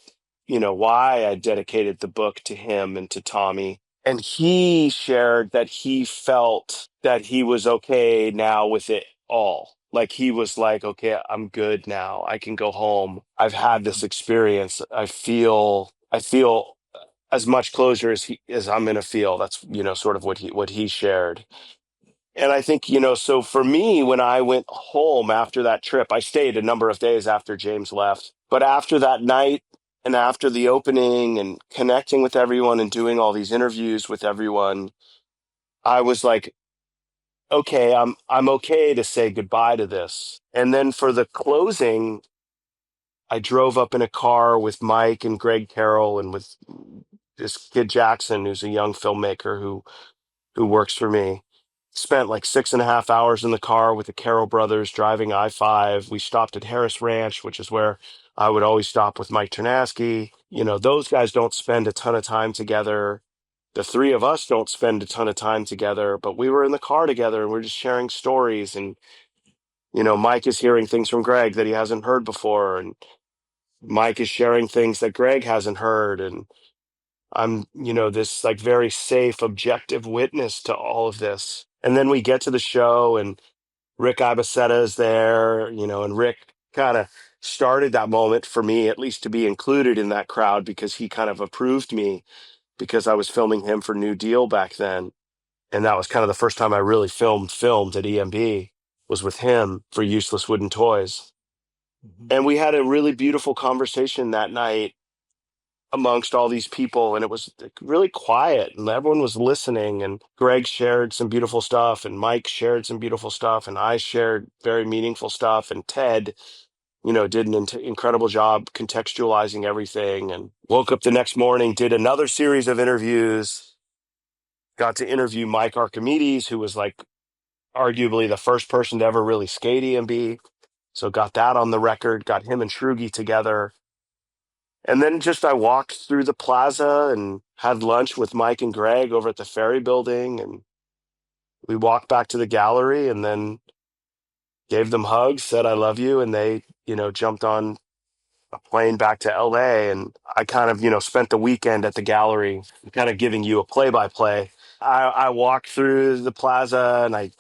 why I dedicated the book to him and to Tommy. And he shared that he felt that he was okay now with it all. Like he was like, okay, I'm good now. I can go home. I've had this experience. I feel as much closure as I'm gonna feel. That's, sort of what he shared. And I think, so for me, when I went home after that trip, I stayed a number of days after James left. But after that night and after the opening and connecting with everyone and doing all these interviews with everyone, I was like, okay, I'm okay to say goodbye to this. And then for the closing, I drove up in a car with Mike and Greg Carroll and with this kid Jackson, who's a young filmmaker who works for me. Spent like 6.5 hours in the car with the Carroll brothers driving I-5. We stopped at Harris Ranch, which is where I would always stop with Mike Ternasky. Those guys don't spend a ton of time together. The three of us don't spend a ton of time together, but we were in the car together and we're just sharing stories. And, Mike is hearing things from Greg that he hasn't heard before. And Mike is sharing things that Greg hasn't heard. And I'm, this like very safe, objective witness to all of this. And then we get to the show, and Rick Ibaseta is there, and Rick kind of started that moment for me, at least to be included in that crowd, because he kind of approved me because I was filming him for New Deal back then. And that was kind of the first time I really filmed at EMB, was with him for Useless Wooden Toys. Mhm. And we had a really beautiful conversation that night amongst all these people, and it was like really quiet, and everyone was listening, and Greg shared some beautiful stuff, and Mike shared some beautiful stuff, and I shared very meaningful stuff, and Ted, did an incredible job contextualizing everything. And woke up the next morning, did another series of interviews, got to interview Mike Archimedes, who was like arguably the first person to ever really skate EMB. So got that on the record, got him and Shrugi together. And then just I walked through the plaza and had lunch with Mike and Greg over at the Ferry Building. And we walked back to the gallery and then gave them hugs, said, I love you. And they, jumped on a plane back to LA. And I kind of, spent the weekend at the gallery, kind of giving you a play by play. I walked through the plaza and I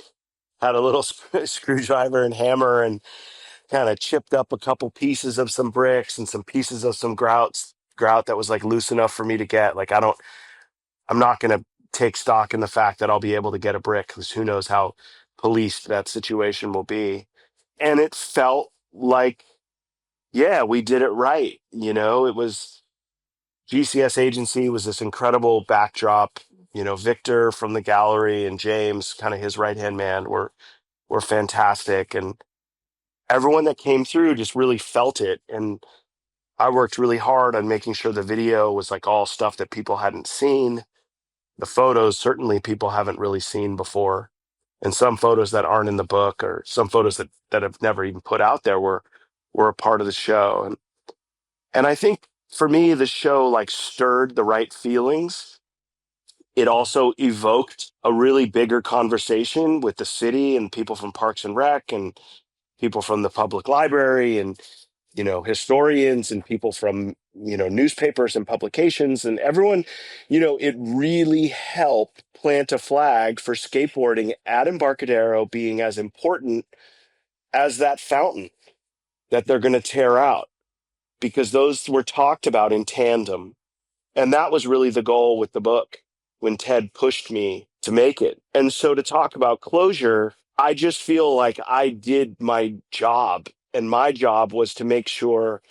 had a little screwdriver and hammer and kind of chipped up a couple pieces of some bricks and some pieces of some grout that was like loose enough for me to get. Like, I'm not going to take stock in the fact that I'll be able to get a brick, because who knows how policed that situation will be. And it felt like, yeah, we did it right. It was GCS Agency was this incredible backdrop. Victor from the gallery and James, kind of his right hand man, were fantastic. And everyone that came through just really felt it. And I worked really hard on making sure the video was like all stuff that people hadn't seen. The photos, certainly people haven't really seen before. And some photos that aren't in the book, or some photos that have never even put out there, were a part of the show. And I think for me, the show like stirred the right feelings It also evoked a really bigger conversation with the city and people from Parks and Rec and people from the public library and, historians and people from, newspapers and publications and everyone. It really helped plant a flag for skateboarding at Embarcadero being as important as that fountain that they're going to tear out, because those were talked about in tandem. And that was really the goal with the book when Ted pushed me to make it. And so to talk about closure, I just feel like I did my job. And my job was to make sure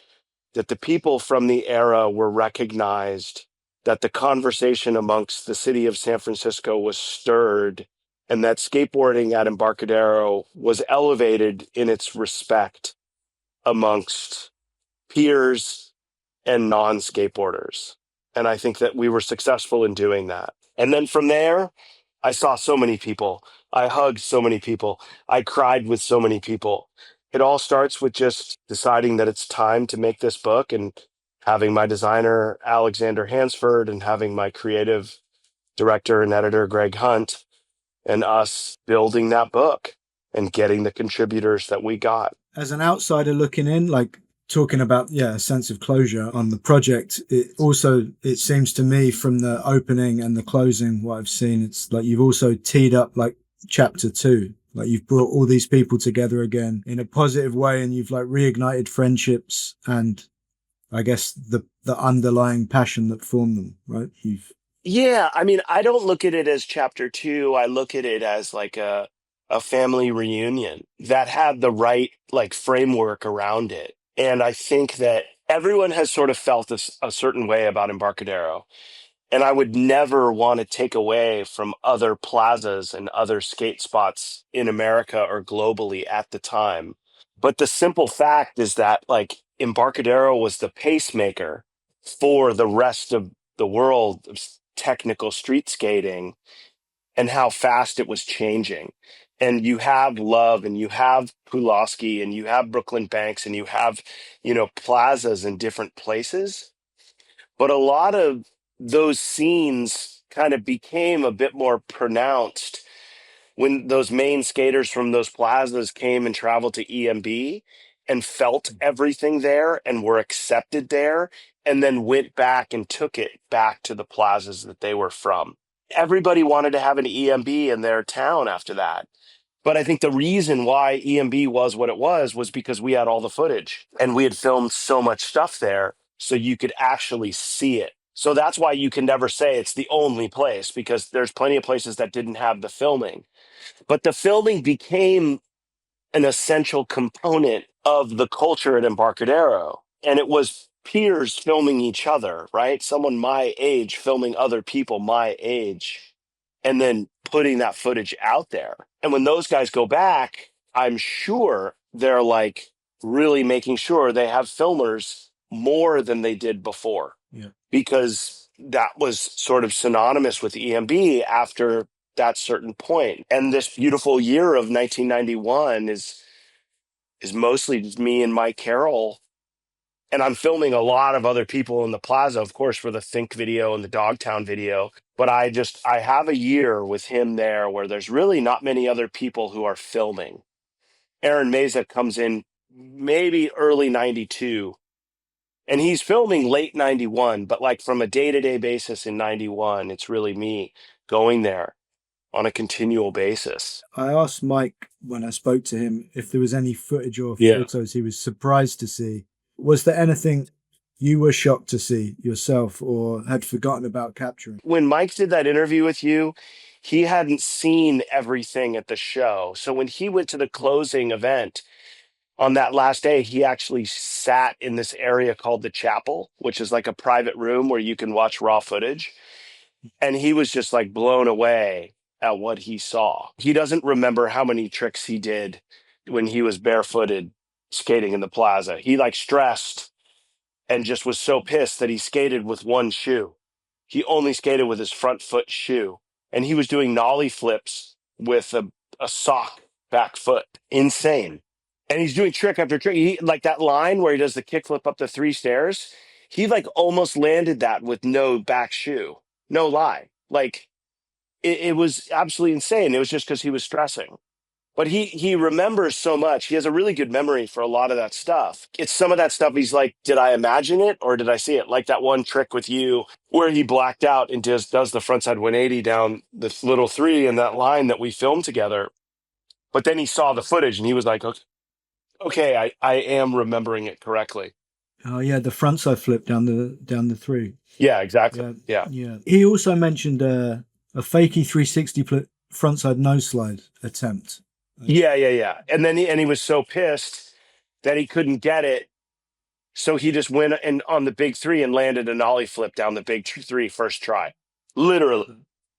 that the people from the era were recognized, that the conversation amongst the city of San Francisco was stirred, and that skateboarding at Embarcadero was elevated in its respect amongst peers and non-skateboarders. And I think that we were successful in doing that. And then from there, I saw so many people. I hugged so many people. I cried with so many people. It all starts with just deciding that it's time to make this book, and having my designer, Alexander Hansford, and having my creative director and editor, Greg Hunt, and us building that book and getting the contributors that we got. As an outsider looking in, like talking about, a sense of closure on the project, it seems to me from the opening and the closing, what I've seen, it's like you've also teed up like chapter 2. Like you've brought all these people together again in a positive way, and you've like reignited friendships and I guess the underlying passion that formed them, right? Yeah, I mean, I don't look at it as chapter 2. I look at it as like a family reunion that had the right like framework around it. And I think that everyone has sort of felt a certain way about Embarcadero. And I would never want to take away from other plazas and other skate spots in America or globally at the time. But the simple fact is that like Embarcadero was the pacemaker for the rest of the world of technical street skating and how fast it was changing. And you have Love and you have Pulaski and you have Brooklyn Banks and you have, plazas in different places. But a lot of those scenes kind of became a bit more pronounced when those main skaters from those plazas came and traveled to EMB and felt everything there and were accepted there, and then went back and took it back to the plazas that they were from. Everybody wanted to have an EMB in their town after that. But I think the reason why EMB was what it was because we had all the footage and we had filmed so much stuff there so you could actually see it. So that's why you can never say it's the only place, because there's plenty of places that didn't have the filming. But the filming became an essential component of the culture at Embarcadero. And it was peers filming each other, right? Someone my age filming other people my age, and then putting that footage out there. And when those guys go back, I'm sure they're like really making sure they have filmers more than they did before. Yeah. Because that was sort of synonymous with EMB after that certain point. And this beautiful year of 1991 is mostly just me and Mike Carroll. And I'm filming a lot of other people in the plaza, of course, for the Think video and the Dogtown video. But I have a year with him there where there's really not many other people who are filming. Aaron Meza comes in maybe early 92, and he's filming late 91, but like from a day-to-day basis in 91, it's really me going there on a continual basis. I asked Mike when I spoke to him if there was any footage or Yeah. photos he was surprised to see. Was there anything you were shocked to see yourself or had forgotten about capturing? When Mike did that interview with you, he hadn't seen everything at the show. So when he went to the closing event on that last day, he actually sat in this area called the Chapel, which is like a private room where you can watch raw footage. And he was just like blown away at what he saw. He doesn't remember how many tricks he did when he was barefooted skating in the plaza. He like stressed and just was so pissed that he skated with one shoe. He only skated with his front foot shoe. And he was doing nollie flips with a sock back foot. Insane. And he's doing trick after trick. He, like that line where he does the kickflip up the 3 stairs, he like almost landed that with no back shoe. No lie. Like it was absolutely insane. It was just because he was stressing. But he remembers so much. He has a really good memory for a lot of that stuff. It's some of that stuff he's like, did I imagine it or did I see it? Like that one trick with you where he blacked out and does the frontside 180 down this little three in that line that we filmed together. But then he saw the footage and he was like, okay, I am remembering it correctly. Oh yeah, the frontside flip down the three. Yeah, exactly. Yeah, Yeah. yeah. He also mentioned a fakey 360 flip frontside nose slide attempt. Yeah. And then he was so pissed that he couldn't get it. So he just went and on the big three and landed an ollie flip down the big three first try. Literally.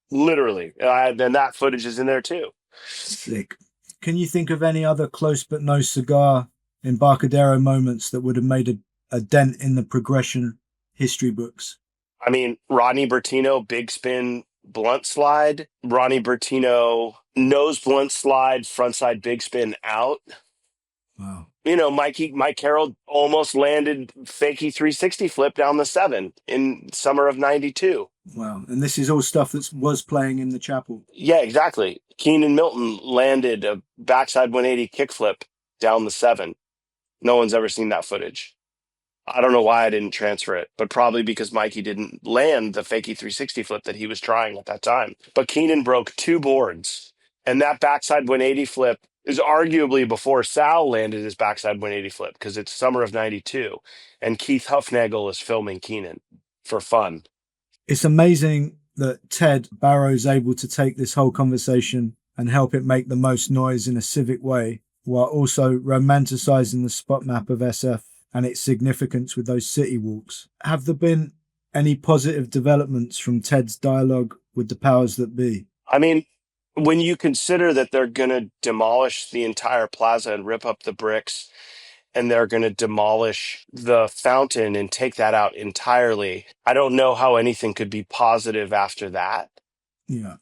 Then that footage is in there too. Sick. Can you think of any other close but no cigar Embarcadero moments that would have made a dent in the progression history books? I mean, Rodney Bertino, big spin, blunt slide. Ronnie Bertino, nose blunt slide, frontside big spin out. Wow. Mike Carroll almost landed fakey 360 flip down the 7 in summer of 92. Wow. And this is all stuff that was playing in the chapel. Yeah, exactly. Keenan Milton landed a backside 180 kickflip down the 7. No one's ever seen that footage. I don't know why I didn't transfer it, but probably because Mikey didn't land the fakey 360 flip that he was trying at that time. But Keenan broke 2 boards, and that backside 180 flip is arguably before Sal landed his backside 180 flip because it's summer of 92, and Keith Huffnagel is filming Keenan for fun. It's amazing that Ted Barrow is able to take this whole conversation and help it make the most noise in a civic way, while also romanticizing the spot map of SF and its significance with those city walks. Have there been any positive developments from Ted's dialogue with the powers that be? I mean, when you consider that they're going to demolish the entire plaza and rip up the bricks, and they're going to demolish the fountain and take that out entirely, I don't know how anything could be positive after that. Yeah.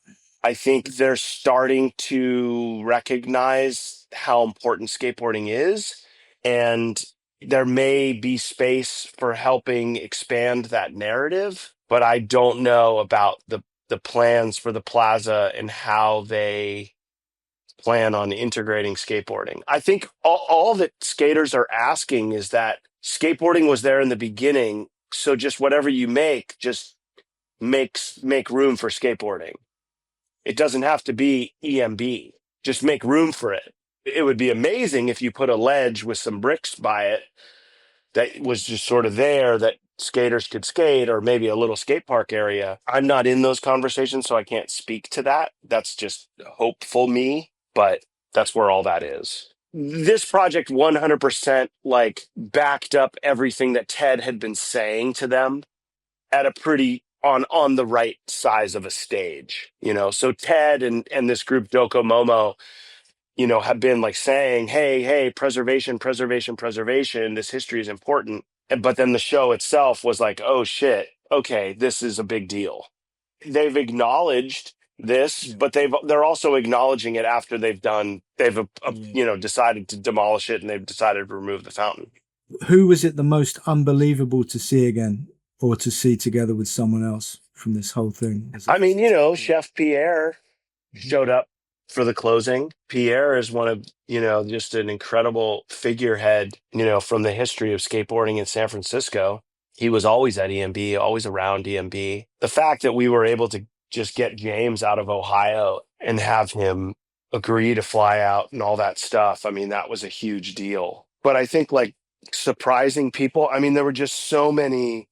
I think they're starting to recognize how important skateboarding is, and there may be space for helping expand that narrative, but I don't know about the plans for the plaza and how they plan on integrating skateboarding. I think all that skaters are asking is that skateboarding was there in the beginning, so just whatever you make, just make room for skateboarding. It doesn't have to be EMB. Just make room for it. It would be amazing if you put a ledge with some bricks by it that was just sort of there that skaters could skate, or maybe a little skate park area. I'm not in those conversations, so I can't speak to that. That's just hopeful me, but that's where all that is. This project 100% like backed up everything that Ted had been saying to them at a pretty on the right size of a stage, So Ted and this group Doko Momo, have been like saying, hey, preservation, this history is important. But then the show itself was like, oh shit, okay, this is a big deal. They've acknowledged this, but they're also acknowledging it after they've decided to demolish it, and they've decided to remove the fountain. Who was it the most unbelievable to see again, or to see together with someone else from this whole thing? I mean, Chef Pierre showed up for the closing. Pierre is one of, just an incredible figurehead, from the history of skateboarding in San Francisco. He was always at EMB, always around EMB. The fact that we were able to just get James out of Ohio and have him agree to fly out and all that stuff, I mean, that was a huge deal. But I think like surprising people, I mean, there were just so many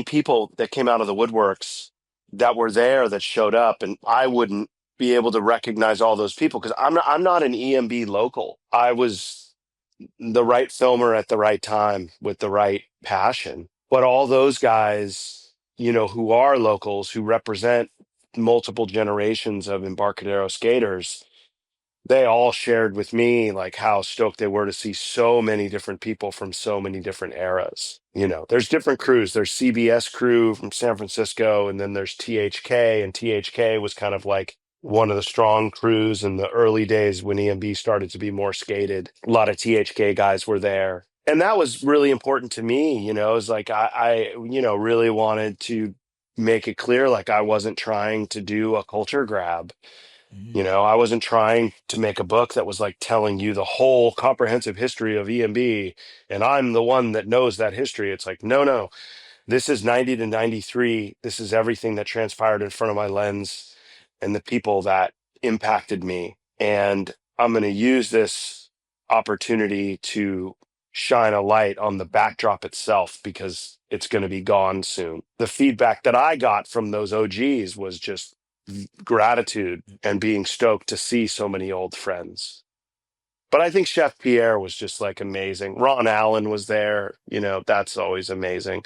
people that came out of the woodworks that were there that showed up, and I wouldn't be able to recognize all those people because I'm not an EMB local. I was the right filmer at the right time with the right passion. But all those guys, who are locals, who represent multiple generations of Embarcadero skaters, they all shared with me like how stoked they were to see so many different people from so many different eras. There's different crews. There's CBS crew from San Francisco, and then there's THK, and THK was kind of like one of the strong crews in the early days when EMB started to be more skated. A lot of THK guys were there. And that was really important to me, It was like I really wanted to make it clear, like, I wasn't trying to do a culture grab. I wasn't trying to make a book that was like telling you the whole comprehensive history of EMB, and I'm the one that knows that history. It's like, no, no, this is 90 to 93. This is everything that transpired in front of my lens and the people that impacted me. And I'm going to use this opportunity to shine a light on the backdrop itself, because it's going to be gone soon. The feedback that I got from those OGs was just gratitude and being stoked to see so many old friends. But I think Chef Pierre was just like amazing. Ron Allen was there. That's always amazing.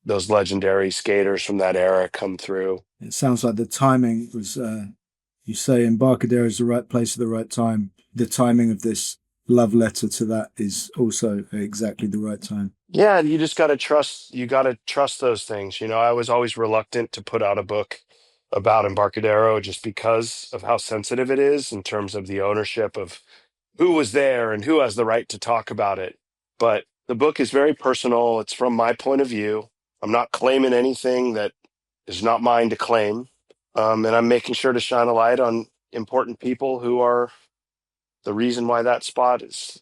Those legendary skaters from that era come through. It sounds like the timing was, you say Embarcadero is the right place at the right time. The timing of this love letter to that is also exactly the right time. Yeah, and you just got to trust those things. I was always reluctant to put out a book about Embarcadero just because of how sensitive it is in terms of the ownership of who was there and who has the right to talk about it. But the book is very personal. It's from my point of view. I'm not claiming anything that is not mine to claim. And I'm making sure to shine a light on important people who are the reason why that spot is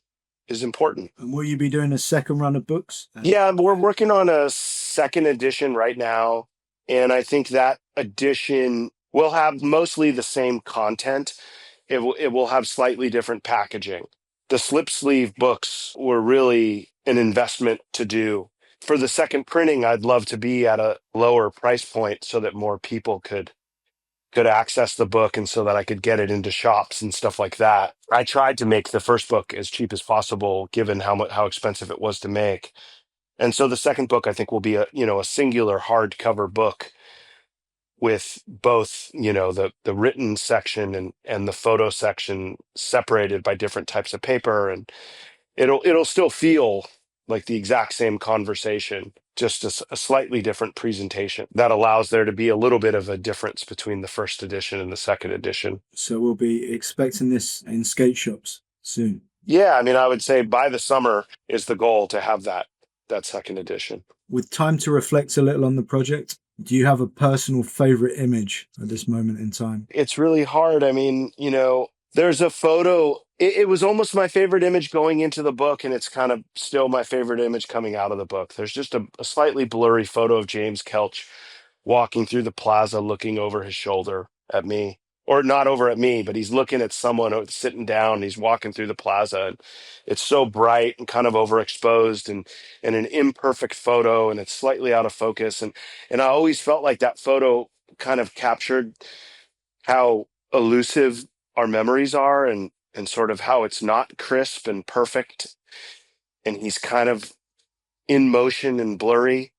important. And will you be doing a second run of books? Yeah, we're working on a second edition right now. And I think that edition will have mostly the same content. It will have slightly different packaging. The slip sleeve books were really an investment to do. For the second printing, I'd love to be at a lower price point so that more people could access the book, and so that I could get it into shops and stuff like that. I tried to make the first book as cheap as possible, given how expensive it was to make. And so the second book, I think, will be a singular hardcover book with both, the written section and the photo section separated by different types of paper. And it'll still feel like the exact same conversation, just a slightly different presentation that allows there to be a little bit of a difference between the first edition and the second edition. So we'll be expecting this in skate shops soon. Yeah, I would say by the summer is the goal to have that second edition. With time to reflect a little on the project, do you have a personal favorite image at this moment in time? It's really hard. There's a photo. It was almost my favorite image going into the book, and it's kind of still my favorite image coming out of the book. There's just a slightly blurry photo of James Kelch walking through the plaza, looking over his shoulder at me. Or not over at me, but he's looking at someone sitting down, and he's walking through the plaza. And it's so bright and kind of overexposed and an imperfect photo, and it's slightly out of focus. And I always felt like that photo kind of captured how elusive our memories are, and sort of how it's not crisp and perfect. And he's kind of in motion and blurry.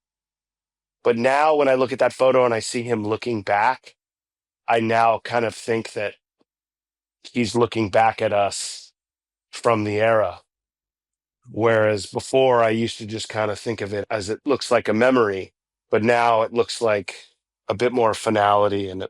But now when I look at that photo and I see him looking back, I now kind of think that he's looking back at us from the era. Whereas before I used to just kind of think of it as it looks like a memory, but now it looks like a bit more finality and a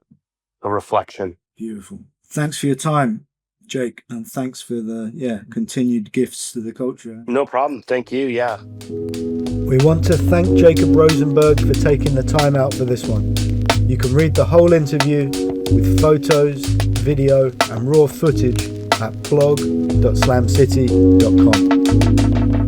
reflection. Beautiful. Thanks for your time, Jake, and thanks for the continued gifts to the culture. No problem. Thank you. Yeah. We want to thank Jacob Rosenberg for taking the time out for this one. You can read the whole interview with photos, video, and raw footage at blog.slamcity.com.